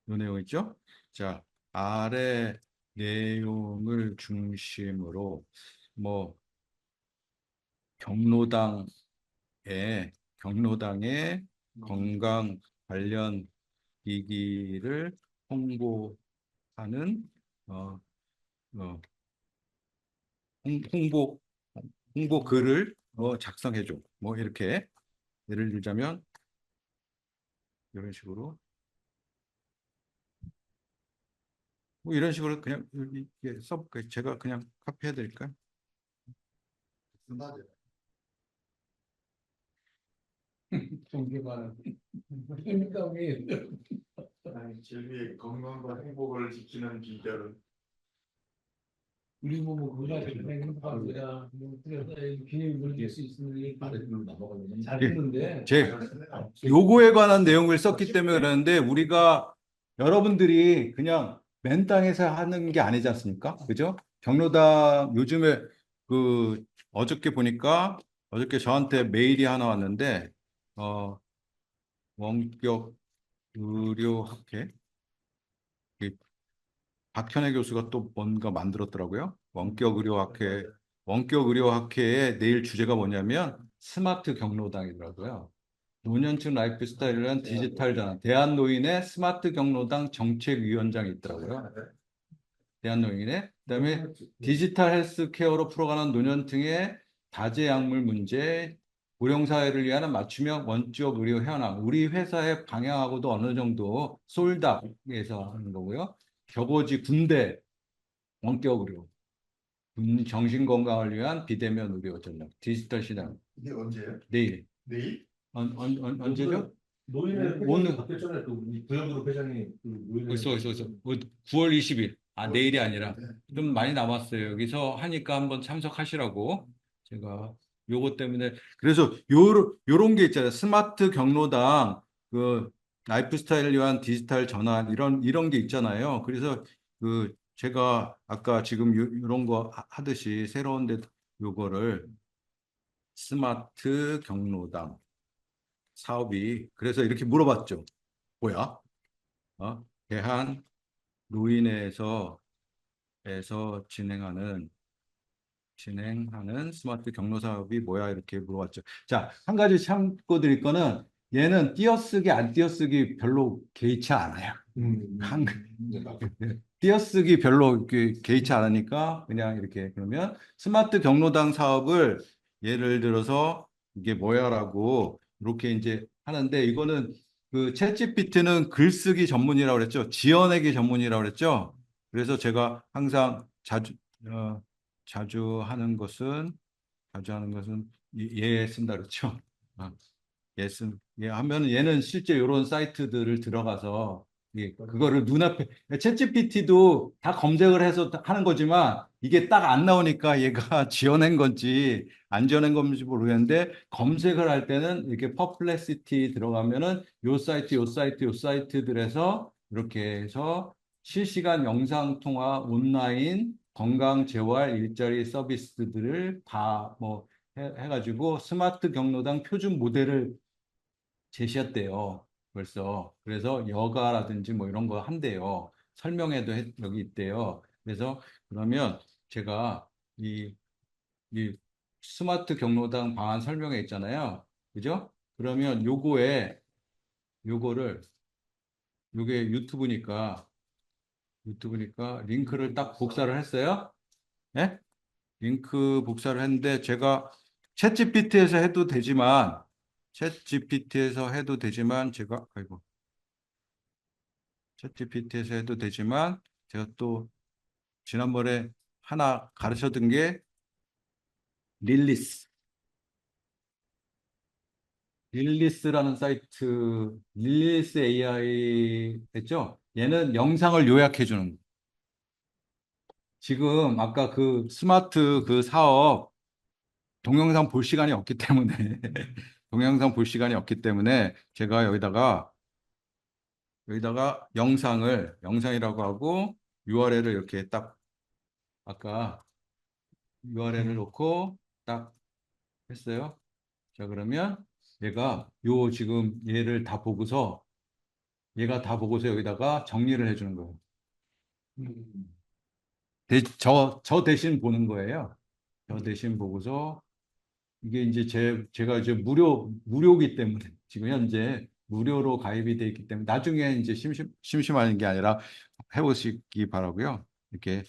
요 내용 있죠? 자, 아래 내용을 중심으로 뭐 경로당에 경로당의 건강 관련 기기를 홍보하는 어, 어, 홍보 글을 작성해줘. 뭐 이렇게 예를 들자면 이런 식으로 뭐 이런 식으로 그냥 이렇게 써볼까요? 제가 그냥 카피해 드릴까요? 쓴다죠. 종교가 그러니까 왜 아니, 진리의 건강과 행복을 지키는 비결은 우리 몸은 건강하게 행복한 거야. 그래서 균형이 무너질 수 있으니 잘 예. 했는데 요거에 관한 내용을 썼기 때문에 그러는데 우리가 여러분들이 그냥 맨땅에서 하는 게 아니지 않습니까? 그죠? 경로당 요즘에 어저께 보니까 어저께 저한테 메일이 하나 왔는데 원격 의료학회 이 박현애 교수가 또 뭔가 만들었더라고요. 원격 의료학회의 내일 주제가 뭐냐면 스마트 경로당이더라고요. 노년층 라이프 스타일이란 디지털 전환. 대한노인의 스마트 경로당 정책위원장이 있더라고요. 대한노인의. 그다음에 디지털 헬스케어로 풀어가는 노년층의 다재약물 문제, 고령사회를 위한 맞춤형 원격 의료 현황. 우리 회사의 방향하고도 어느 정도 솔닥에서 하는 거고요. 격오지 군대 원격 의료. 정신 건강을 위한 비대면 의료 전략. 디지털 시장. 이게 언제예요? 내일. 내일? 언제죠? 노인의 오늘. 회장이 바뀌었잖아요. 그 우리 부여그룹 회장이 그 노인의 있어. 9월 20일. 아, 내일이 아니라. 좀 많이 남았어요. 여기서 하니까 한번 참석하시라고. 제가 요거 때문에. 그래서 요런 게 있잖아요. 스마트 경로당, 라이프 스타일을 위한 디지털 전환, 이런 게 있잖아요. 그래서 제가 아까 지금 요런 거 하듯이 새로운데 요거를 스마트 경로당 사업이, 그래서 이렇게 물어봤죠. 뭐야? 대한 노인에서 진행하는 스마트 경로 사업이 뭐야? 이렇게 물어봤죠. 자, 한 가지 참고 드릴 거는 얘는 띄어쓰기 안 띄어쓰기 별로 개의치 않아요. 띄어쓰기 별로 개의치 않으니까 그냥 이렇게. 그러면 스마트 경로당 사업을 예를 들어서 이게 뭐야라고 이렇게 이제 하는데, 이거는 챗GPT는 글쓰기 전문이라고 그랬죠. 지어내기 전문이라고 그랬죠. 그래서 제가 항상 어, 자주 하는 것은 얘 쓴다 그랬죠. 아, 얘 하면 얘는 실제 이런 사이트들을 들어가서 그거를 눈앞에, 챗GPT도 다 검색을 해서 하는 거지만 이게 딱 안 나오니까 얘가 지어낸 건지 안 지어낸 건지 모르겠는데, 검색을 할 때는 이렇게 퍼플렉시티 들어가면은 요 사이트들에서 이렇게 해서 실시간 영상 통화, 온라인 건강 재활 일자리 서비스들을 다 뭐 해가지고 스마트 경로당 표준 모델을 제시했대요. 벌써. 그래서 여가라든지 뭐 이런 거 한대요. 설명회도 여기 있대요. 그래서 그러면 제가 이 스마트 경로당 방안 설명회 있잖아요. 그죠? 그러면 요게 유튜브니까 유튜브니까 링크를 딱 복사를 했어요. 예? 링크 복사를 했는데 제가 챗GPT에서 해도 되지만 제가 아이고 챗GPT에서 해도 되지만 제가 또 지난번에 하나 가르쳐둔 게 릴리스 릴리스라는 사이트 릴리스 AI 했죠? 얘는 영상을 요약해 주는 지금 아까 그 스마트 그 사업 동영상 볼 시간이 없기 때문에 동영상 볼 시간이 없기 때문에 제가 여기다가 영상이라고 하고 URL을 이렇게 딱 아까 URL을 놓고 딱 했어요. 자, 그러면 지금 얘가 다 보고서 여기다가 정리를 해주는 거예요. 저 대신 보는 거예요. 저 대신 보고서 이게 이제 제가 이제 무료기 때문에 지금 현재 무료로 가입이 돼 있기 때문에 나중에 이제 심심한 게 아니라 해보시기 바라고요. 이렇게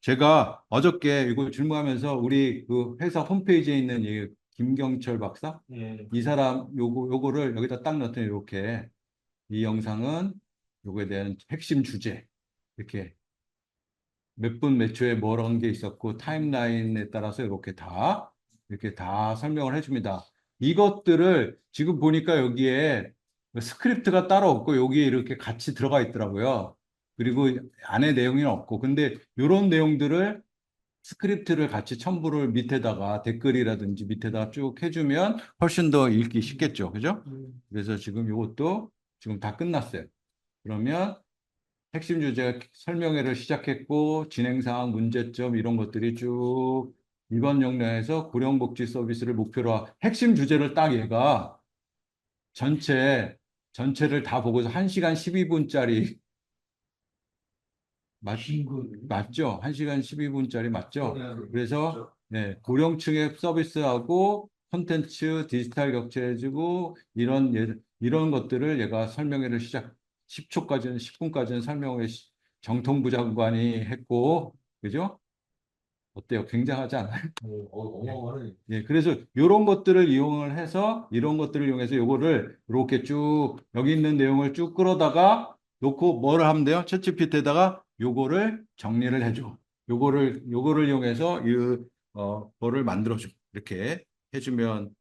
제가 어저께 이거 질문하면서 우리 그 회사 홈페이지에 있는 이 김경철 박사 예. 이 사람 요거를 여기다 딱 넣더니 이렇게 이 영상은 요거에 대한 핵심 주제 이렇게 몇 분 몇 초에 뭐런 게 있었고 타임라인에 따라서 이렇게 다 설명을 해줍니다. 이것들을 지금 보니까 여기에 스크립트가 따로 없고 여기에 이렇게 같이 들어가 있더라고요. 그리고 안에 내용이 없고 근데 이런 내용들을 스크립트를 같이 첨부를 밑에다가 댓글이라든지 밑에다가 쭉 해주면 훨씬 더 읽기 쉽겠죠. 그죠? 그래서 지금 이것도 지금 다 끝났어요. 그러면 핵심 주제 설명회를 시작했고 진행사항, 문제점 이런 것들이 쭉 이번 역량에서 고령복지 서비스를 목표로 핵심 주제를 딱 얘가 전체를 다 보고서 1시간 12분짜리 맞죠? 1시간 12분짜리 맞죠? 그래서 네, 고령층의 서비스하고 콘텐츠 디지털 격차해주고 이런 것들을 얘가 설명회를 10초까지는 10분까지는 설명회 정통부 장관이 했고 그죠? 어때요? 굉장하지 않아요? 어마어마하네. 예, 그래서 이런 것들을 이런 것들을 이용해서 요거를 이렇게 쭉 여기 있는 내용을 쭉 끌어다가 놓고 뭐를 하면 돼요? 챗GPT에다가 요거를 정리를 해줘. 요거를 이용해서 뭐를 만들어줘. 이렇게 해주면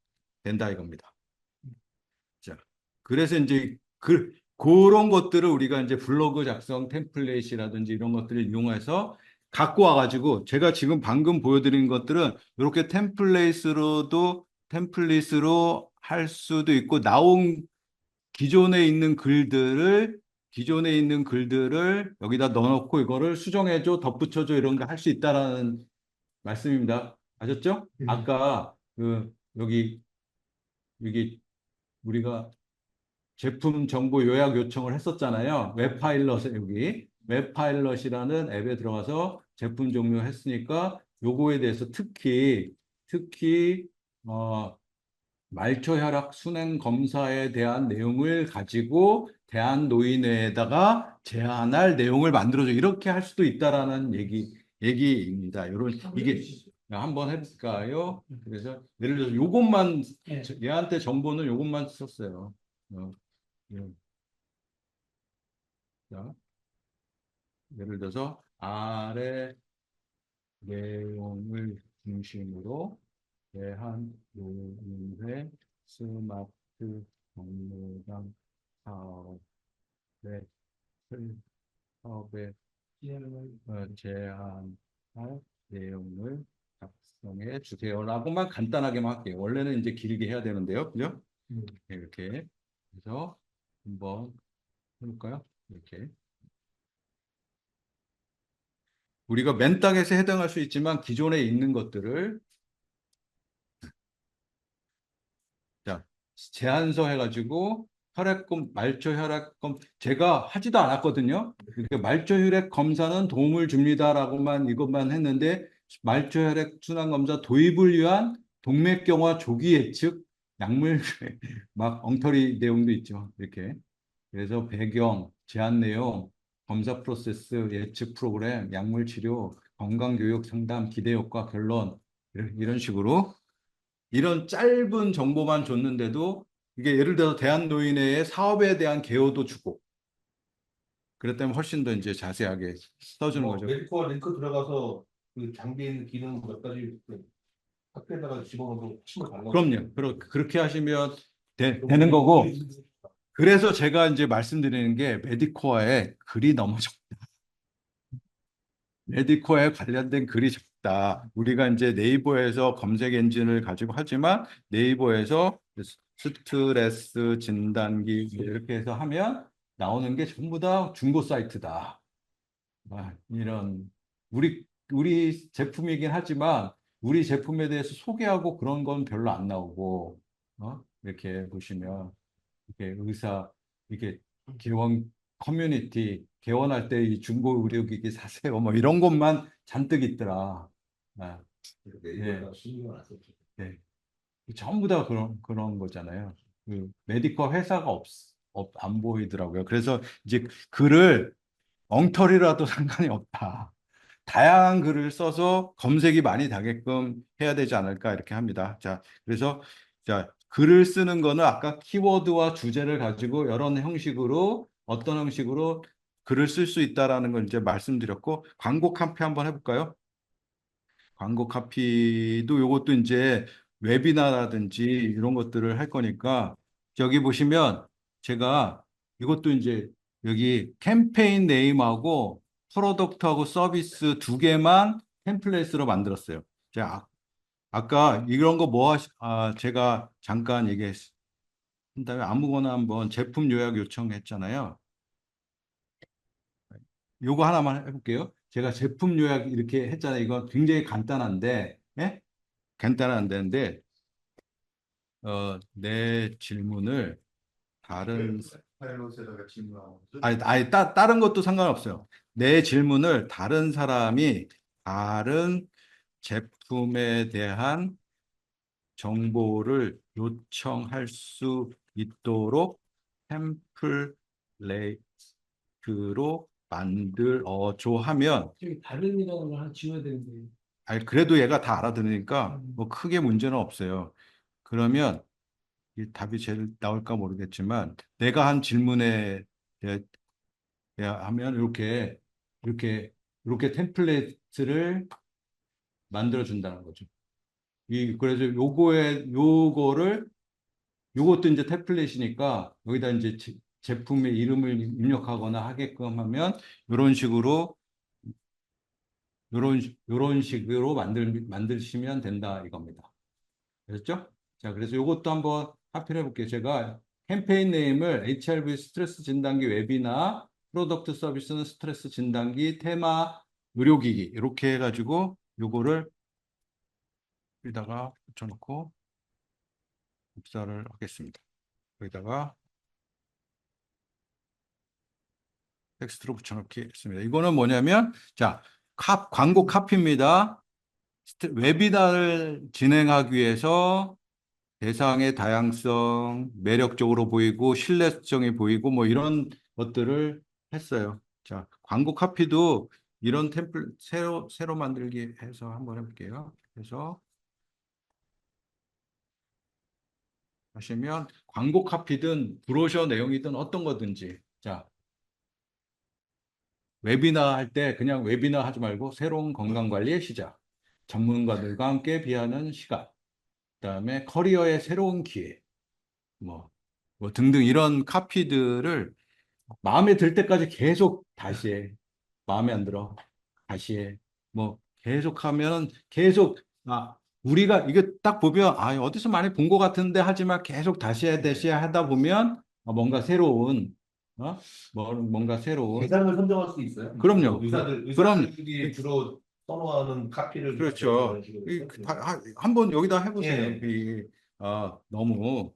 된다 이겁니다. 자, 그래서 이제 그런 것들을 우리가 이제 블로그 작성 템플릿이라든지 이런 것들을 이용해서 갖고 와가지고 제가 지금 방금 보여드린 것들은 이렇게 템플릿으로 할 수도 있고 기존에 있는 글들을 여기다 넣어놓고 이거를 수정해줘, 덧붙여줘 이런 거 할 수 있다라는 말씀입니다. 아셨죠? 아까 여기 우리가 제품 정보 요약 요청을 했었잖아요. 웹파일럿이라는 앱에 들어가서 제품 종료 했으니까 요거에 대해서 특히 말초 혈액 순행 검사에 대한 내용을 가지고 대한노인회에다가 제안할 내용을 만들어줘. 이렇게 할 수도 있다라는 얘기입니다. 이게 한번 해볼까요? 그래서 예를 들어서 요것만 예. 얘한테 정보는 요것만 썼어요. 예. 자, 예를 들어서 아래 내용을 중심으로 대한노인회 스마트 경로당 사업의 사업에 제안할 내용을 작성해 주세요라고만 간단하게만 할게요. 원래는 이제 길게 해야 되는데요, 그죠? 이렇게 그래서 한번 해볼까요? 이렇게 우리가 맨땅에서 해당할 수 있지만 기존에 있는 것들을 자, 제안서 해가지고 말초 혈액검 제가 하지도 않았거든요. 그러니까 말초 혈액 검사는 도움을 줍니다라고만 이것만 했는데 말초 혈액 순환 검사 도입을 위한 동맥경화 조기 예측 약물 막 엉터리 내용도 있죠. 이렇게 그래서 배경 제안 내용 검사 프로세스, 예측 프로그램, 약물 치료, 건강 교육 상담, 기대 효과, 결론 이런 식으로 이런 짧은 정보만 줬는데도 이게 예를 들어 대한노인회의 사업에 대한 개요도 주고 그랬다면 훨씬 더 이제 자세하게 써주는 거죠. 메디컬 링크 들어가서 그 장비에 있는 기능 몇 가지 그 학교에다가 집어넣어서 치면 달라고. 그럼요. 그렇게 하시면 되는 거고. 그래서 제가 이제 말씀드리는 게 메디코어에 글이 너무 적다. 메디코어에 관련된 글이 적다. 우리가 이제 네이버에서 검색 엔진을 가지고 하지만 네이버에서 스트레스 진단기 이렇게 해서 하면 나오는 게 전부 다 중고 사이트다. 이런 우리 제품이긴 하지만 우리 제품에 대해서 소개하고 그런 건 별로 안 나오고 이렇게 보시면 이렇게 의사 이렇게 개원 커뮤니티 개원할 때 이 중고 의료기기 사세요 뭐 이런 것만 잔뜩 있더라. 아, 네이버에다가 신경을 안 썼죠. 네. 전부 다 그런 거잖아요. 그 메디컬 회사가 안 보이더라고요. 그래서 이제 글을 엉터리라도 상관이 없다. 다양한 글을 써서 검색이 많이 되게끔 해야 되지 않을까 이렇게 합니다. 자, 그래서 자, 글을 쓰는 거는 아까 키워드와 주제를 가지고 여러 형식으로 어떤 형식으로 글을 쓸 수 있다라는 걸 이제 말씀드렸고 광고 카피 한번 해볼까요? 광고 카피도 요것도 이제 웨비나라든지 이런 것들을 할 거니까 여기 보시면 제가 이것도 이제 여기 캠페인 네임하고 프로덕트하고 서비스 두 개만 템플릿으로 만들었어요. 자, 아까 이런 거 제가 잠깐 얘기한 다음에 아무거나 한번 제품 요약 요청했잖아요. 요거 하나만 해볼게요. 제가 제품 요약 이렇게 했잖아요. 이거 굉장히 간단한데, 예? 간단한 데인데, 내 질문을 다른, 파일럿에다가 질문하고 다른 것도 상관없어요. 내 질문을 다른 사람이 다른 제품에 대한 정보를 요청할 수 있도록 템플레이트로 만들어줘 하면, 저기 다른이라는 걸 하나 지워야 되는데. 그래도 얘가 다 알아들으니까 음. 뭐 크게 문제는 없어요. 그러면 이 답이 제일 나올까 모르겠지만 내가 한 질문에 대해 하면 이렇게 이렇게 템플릿을 만들어 준다는 거죠. 그래서 요것도 이제 템플릿이니까 여기다 이제 제품의 이름을 입력하거나 하게끔 하면 이런 식으로 요런 식으로 만드시면 된다 이겁니다. 됐죠? 자, 그래서 이것도 한번 합의해 볼게요. 제가 캠페인 네임을 HRV 스트레스 진단기 웨비나, 프로덕트 서비스는 스트레스 진단기, 테마 의료기기 이렇게 해가지고 요거를 여기다가 붙여놓고 복사를 하겠습니다. 여기다가 텍스트로 붙여놓기 했습니다. 이거는 뭐냐면 자, 광고 카피입니다. 웨비나를 진행하기 위해서 대상의 다양성, 매력적으로 보이고 신뢰성이 보이고 뭐 이런 것들을 했어요. 자, 광고 카피도 이런 템플 새로 만들기 해서 한번 해볼게요. 그래서 하시면 광고 카피든 브로셔 내용이든 어떤 거든지 자, 웨비나 할 때 그냥 웨비나 하지 말고 새로운 건강관리의 시작, 전문가들과 함께 비하는 시간, 그다음에 커리어의 새로운 기회, 뭐 등등 이런 카피들을 마음에 들 때까지 계속 다시 해. 마음에 안 들어. 다시 해. 뭐 계속 하면은 계속 우리가 이게 딱 보면 어디서 많이 본 것 같은데 하지만 계속 다시 해 하다 보면 뭔가 새로운 뭔가 새로운 대상을 선정할 수 있어요? 그럼요. 의사들이 주로 선호하는 카피를 그렇죠. 이런 식으로 한번 여기다 해보세요. 예. 너무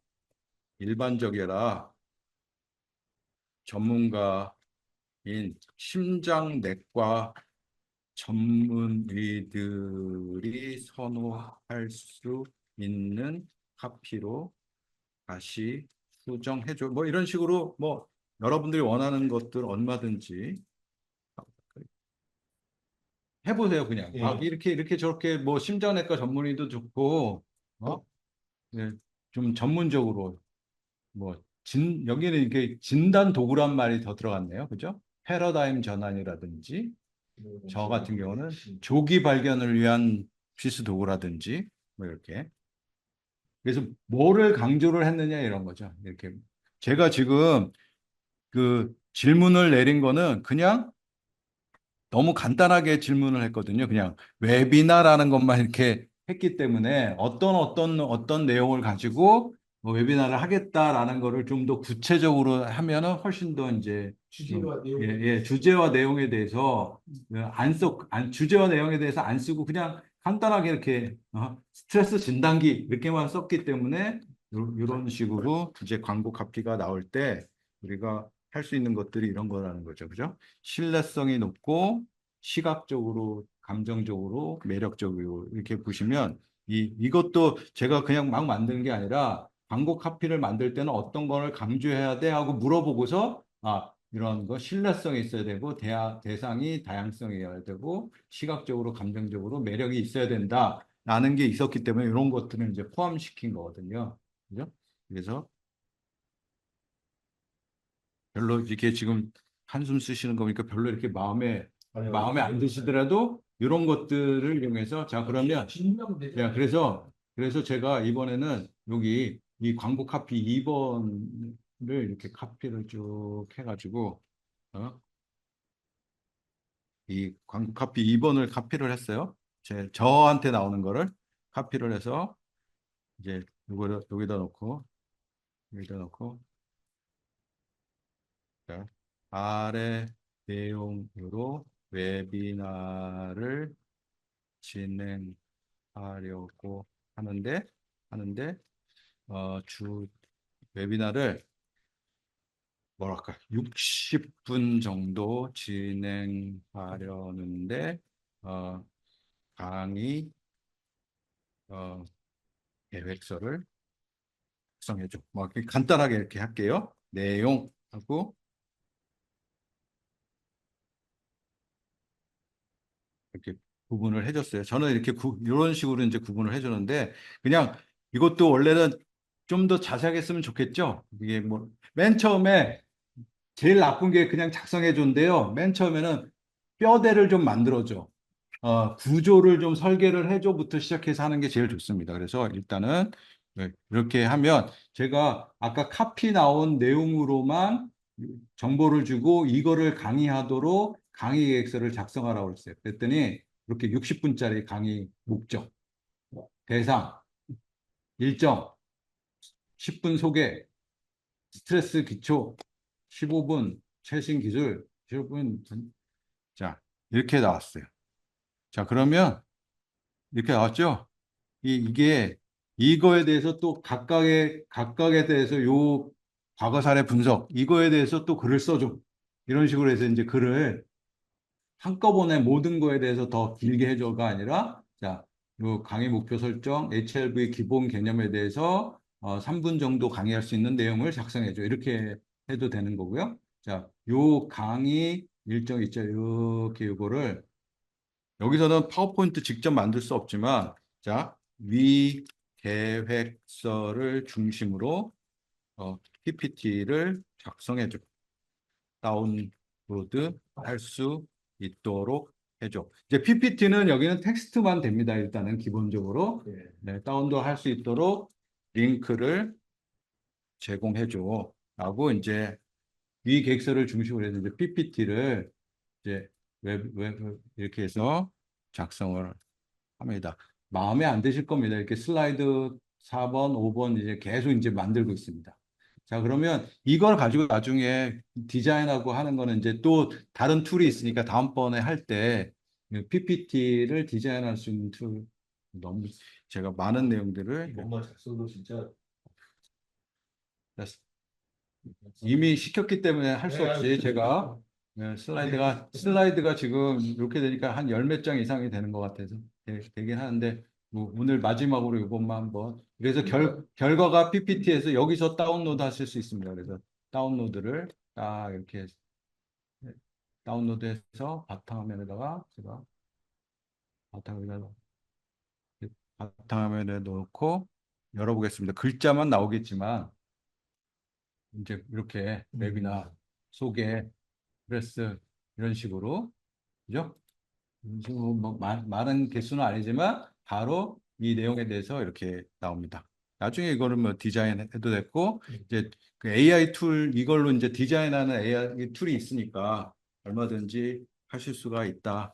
일반적이라 전문가인 심장내과 전문의들이 선호할 수 있는 카피로 다시 수정해줘. 뭐 이런 식으로 뭐 여러분들이 원하는 것들 얼마든지 해보세요, 그냥. 예. 막 이렇게 저렇게 뭐 심장내과 전문의도 좋고, 예, 좀 전문적으로 뭐 여기는 이게 진단 도구란 말이 더 들어갔네요. 그죠? 패러다임 전환이라든지, 저 같은 경우는 조기 발견을 위한 필수 도구라든지, 뭐 이렇게. 그래서 뭐를 강조를 했느냐 이런 거죠. 이렇게. 제가 지금 그 질문을 내린 거는 그냥 너무 간단하게 질문을 했거든요. 그냥 웨비나라는 것만 이렇게 했기 때문에 어떤 내용을 가지고 뭐 웨비나를 하겠다라는 거를 좀 더 구체적으로 하면은 훨씬 더 이제 주제와 내용. 주제와 내용에 대해서 주제와 내용에 대해서 안 쓰고 그냥 간단하게 이렇게 스트레스 진단기 이렇게만 썼기 때문에 이런 식으로 이제 광고 카피가 나올 때 우리가 할 수 있는 것들이 이런 거라는 거죠. 그죠? 신뢰성이 높고 시각적으로, 감정적으로, 매력적으로 이렇게 보시면 이것도 제가 그냥 막 만드는 게 아니라 광고 카피를 만들 때는 어떤 거를 강조해야 돼 하고 물어보고서 이런 거 신뢰성이 있어야 되고 대상이 다양성이어야 되고 시각적으로, 감정적으로 매력이 있어야 된다라는 게 있었기 때문에 이런 것들은 이제 포함시킨 거거든요. 그죠? 그래서 별로 이렇게 지금 한숨 쓰시는 거니까 별로 이렇게 마음에 안 드시더라도 이런 것들을 이용해서 자 그러면 질문하면 되죠. 야 그래서 제가 이번에는 여기 이 광고 카피 2번을 이렇게 카피를 쭉 해가지고 어? 이 광고 카피 2번을 카피를 했어요. 저한테 나오는 거를 카피를 해서 이제 이거를 여기다 놓고 자, 아래 내용으로 웨비나를 진행하려고 하는데 주 웨비나를 뭐랄까 60분 정도 진행하려는데 강의 어, 계획서를 작성해줘. 뭐 이렇게 간단하게 이렇게 할게요. 내용하고 이렇게 구분을 해줬어요. 저는 이렇게 이런 식으로 이제 구분을 해주는데 그냥 이것도 원래는 좀 더 자세하게 쓰면 좋겠죠. 이게 뭐 맨 처음에 제일 나쁜 게 그냥 작성해 줬는데요. 맨 처음에는 뼈대를 좀 만들어줘. 구조를 좀 설계를 해줘부터 시작해서 하는 게 제일 좋습니다. 그래서 일단은 이렇게 하면 제가 아까 카피 나온 내용으로만 정보를 주고 이거를 강의하도록 강의 계획서를 작성하라고 그랬어요. 그랬더니 이렇게 60분짜리 강의 목적, 대상, 일정, 10분 소개, 스트레스 기초, 15분 최신 기술, 15분 자 이렇게 나왔어요. 자 그러면 이렇게 나왔죠? 이게 이거에 대해서 또 각각에 대해서 요 과거 사례 분석 이거에 대해서 또 글을 써줘. 이런 식으로 해서 이제 글을 한꺼번에 모든 거에 대해서 더 길게 해줘가 아니라 자, 요 강의 목표 설정, HLV 기본 개념에 대해서 3분 정도 강의할 수 있는 내용을 작성해줘. 이렇게 해도 되는 거고요. 자, 요 강의 일정 있죠. 이렇게 요거를 여기서는 파워포인트 직접 만들 수 없지만 자, 위 계획서를 중심으로 PPT를 작성해줘. 다운로드 할 수 있도록 해줘. 이제 PPT는 여기는 텍스트만 됩니다. 일단은 기본적으로 다운로드 할 수 있도록 링크를 제공해줘. 라고 이제 위 계획서를 중심으로 해서 이제 PPT를 이제 웹 이렇게 해서 작성을 합니다. 마음에 안 드실 겁니다. 이렇게 슬라이드 4번, 5번 이제 계속 이제 만들고 있습니다. 자, 그러면 이걸 가지고 나중에 디자인하고 하는 거는 이제 또 다른 툴이 있으니까 다음번에 할 때 PPT를 디자인할 수 있는 툴 너무 제가 많은 내용들을 뭔가 작성도 진짜 이미 시켰기 때문에 할 수 없이 제가 슬라이드가 지금 이렇게 되니까 한 열 몇 장 이상이 되는 것 같아서 되긴 하는데 뭐 오늘 마지막으로 이것만 한번 그래서 결과가 PPT에서 여기서 다운로드 하실 수 있습니다. 그래서 다운로드를 딱 이렇게 다운로드해서 바탕화면에다가 제가 바탕화면에 바탕화면에 놓고 열어보겠습니다. 글자만 나오겠지만 이제 이렇게 웹이나 소개, 프레스 이런 식으로 그죠? 이런 식으로 뭐 많은 개수는 아니지만 바로 이 내용에 대해서 이렇게 나옵니다. 나중에 이거를 뭐 디자인해도 됐고 이제 그 AI 툴 이걸로 이제 디자인하는 AI 툴이 있으니까 얼마든지 하실 수가 있다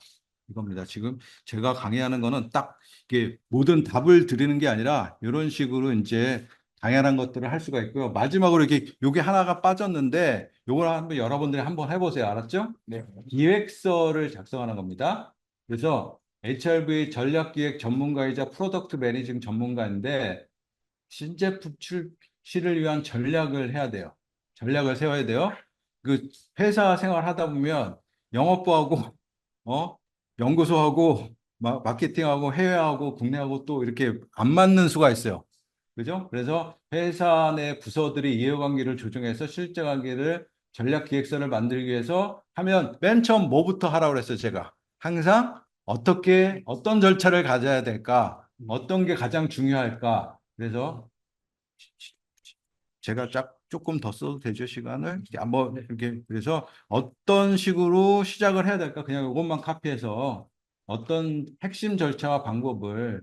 이겁니다. 지금 제가 강의하는 거는 딱 이게 모든 답을 드리는 게 아니라 이런 식으로 이제 다양한 것들을 할 수가 있고요. 마지막으로 이렇게 요게 하나가 빠졌는데 요걸 한번 여러분들이 한번 해보세요. 알았죠? 네. 기획서를 작성하는 겁니다. 그래서 HRV 전략기획 전문가이자 프로덕트 매니징 전문가인데 신제품 출시를 위한 전략을 해야 돼요. 전략을 세워야 돼요. 그 회사 생활 하다 보면 영업부하고 연구소하고 마케팅하고 해외하고 국내하고 또 이렇게 안 맞는 수가 있어요. 그죠? 그래서 회사 내 부서들이 이해관계를 조정해서 실제 관계를 전략 기획서를 만들기 위해서 하면 맨 처음 뭐부터 하라고 그랬어요, 제가. 항상 어떤 절차를 가져야 될까? 어떤 게 가장 중요할까? 그래서 제가 조금 더 써도 되죠, 시간을? 한번 이렇게 그래서 어떤 식으로 시작을 해야 될까? 그냥 이것만 카피해서 어떤 핵심 절차와 방법을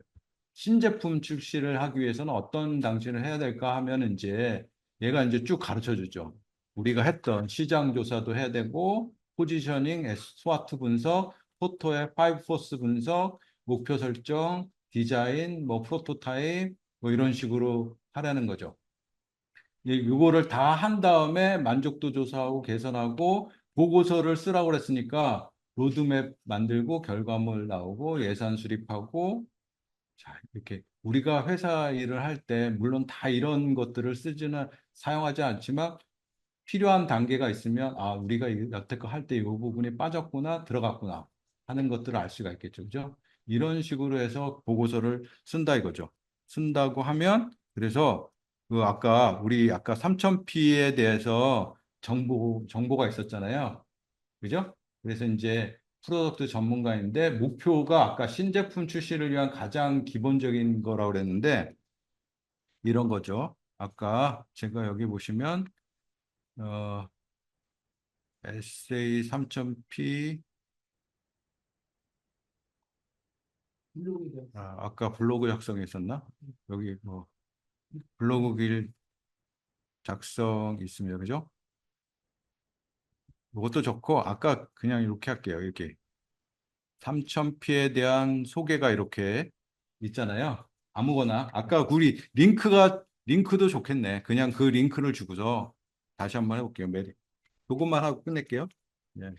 신제품 출시를 하기 위해서는 어떤 당신을 해야 될까 하면 이제 얘가 이제 쭉 가르쳐 주죠. 우리가 했던 시장 조사도 해야 되고 포지셔닝, 스와트 분석, 포토의 파이브 포스 분석, 목표 설정, 디자인, 뭐 프로토타입 뭐 이런 식으로 하라는 거죠. 이거를 다 한 다음에 만족도 조사하고 개선하고 보고서를 쓰라고 그랬으니까 로드맵 만들고 결과물 나오고 예산 수립하고 자, 이렇게 우리가 회사 일을 할 때 물론 다 이런 것들을 쓰지는 사용하지 않지만 필요한 단계가 있으면 아, 우리가 여태껏 할 때 이 부분이 빠졌구나, 들어갔구나 하는 것들을 알 수가 있겠죠. 그죠? 이런 식으로 해서 보고서를 쓴다 이거죠. 쓴다고 하면 그래서 그 우리 아까 3000P에 대해서 정보가 있었잖아요. 그죠? 그래서 이제 프로덕트 전문가인데 목표가 아까 신제품 출시를 위한 가장 기본적인 거라고 그랬는데 이런 거죠. 아까 제가 여기 보시면 어, SA 3000P 아까 블로그 작성했었나? 여기 뭐 블로그 길 작성 있습니다. 그죠? 이것도 좋고 아까 그냥 이렇게 할게요. 이렇게 3000P에 대한 소개가 이렇게 있잖아요. 아무거나. 아까 우리 링크도 좋겠네. 그냥 그 링크를 주고서 다시 한번 해볼게요. 그것만 하고 끝낼게요. 네.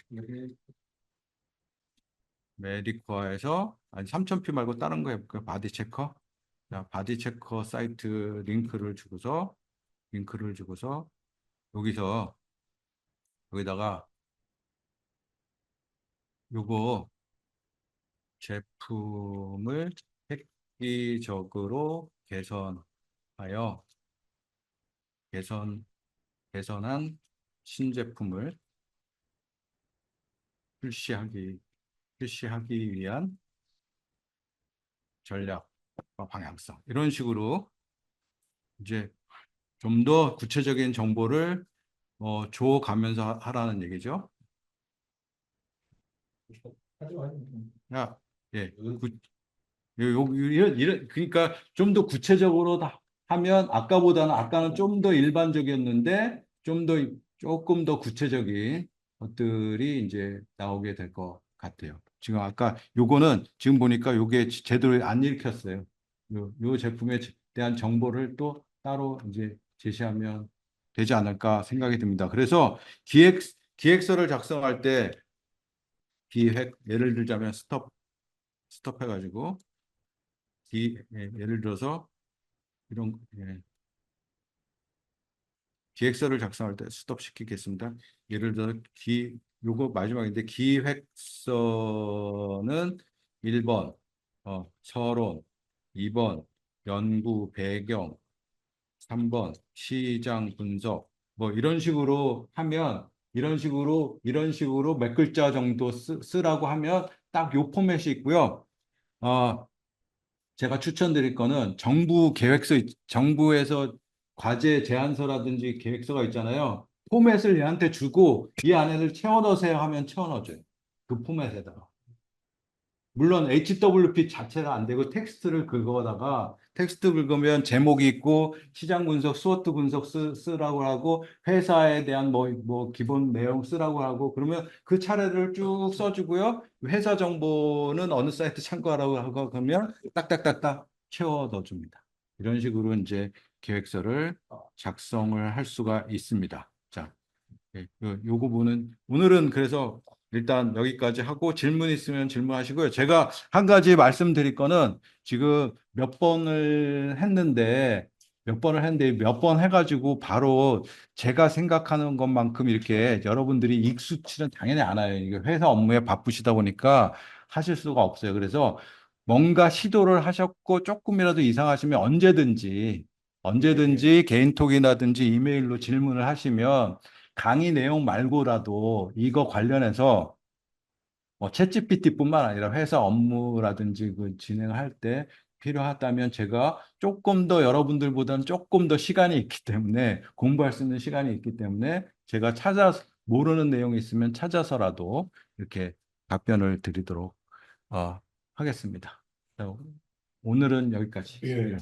메디코어에서 아니 3000P 말고 다른 거 해볼게요. 바디 체커. 자, 바디 체커 사이트 링크를 주고서 여기서 여기다가 요거 제품을 획기적으로 개선하여 개선 개선한 신제품을 출시하기 위한 전략과 방향성 이런 식으로 이제 좀 더 구체적인 정보를 줘가면서 하라는 얘기죠. 야, 예, 그러니까 좀 더 구체적으로 하면 아까는 좀 더 일반적이었는데 조금 더 구체적인 것들이 이제 나오게 될 것 같아요. 지금 아까 요거는 지금 보니까 요게 제대로 안 읽혔어요. 요 제품에 대한 정보를 또 따로 이제 제시하면 되지 않을까 생각이 듭니다. 그래서 기획서를 작성할 때 예를 들자면 스톱 해가지고 예를 들어서 이런 기획서를 작성할 때 스톱 시키겠습니다. 예를 들어 요거 마지막인데 기획서는 1번 서론, 2번 연구 배경, 3번 시장 분석 뭐 이런 식으로 하면 이런 식으로 몇 글자 정도 쓰라고 하면 딱 요 포맷이 있고요. 제가 추천드릴 거는 정부에서 과제 제안서라든지 계획서가 있잖아요. 포맷을 얘한테 주고 이 안에를 채워 넣으세요 하면 채워 넣어줘요. 그 포맷에다가. 물론 HWP 자체가 안 되고 텍스트를 긁어다가 텍스트 긁으면 제목이 있고 시장 분석, 스워트 분석 쓰라고 하고 회사에 대한 뭐 기본 내용 쓰라고 하고 그러면 그 차례를 쭉 써주고요. 회사 정보는 어느 사이트 참고하라고 하고 그러면 딱딱딱딱 채워 넣어줍니다. 이런 식으로 이제 계획서를 작성을 할 수가 있습니다. 자, 요 부분은 오늘은 그래서 일단 여기까지 하고 질문 있으면 질문하시고요. 제가 한 가지 말씀드릴 거는 지금 몇 번을 했는데 몇 번 해가지고 바로 제가 생각하는 것만큼 이렇게 여러분들이 익숙치는 당연히 않아요. 이게 회사 업무에 바쁘시다 보니까 하실 수가 없어요. 그래서 뭔가 시도를 하셨고 조금이라도 이상하시면 언제든지 개인톡이라든지 이메일로 질문을 하시면 강의 내용 말고라도 이거 관련해서 챗GPT뿐만 아니라 회사 업무라든지 그 진행할 때 필요하다면 제가 조금 더 여러분들보다는 조금 더 시간이 있기 때문에 공부할 수 있는 시간이 있기 때문에 제가 모르는 내용이 있으면 찾아서라도 이렇게 답변을 드리도록 하겠습니다. 자, 오늘은 여기까지. 예.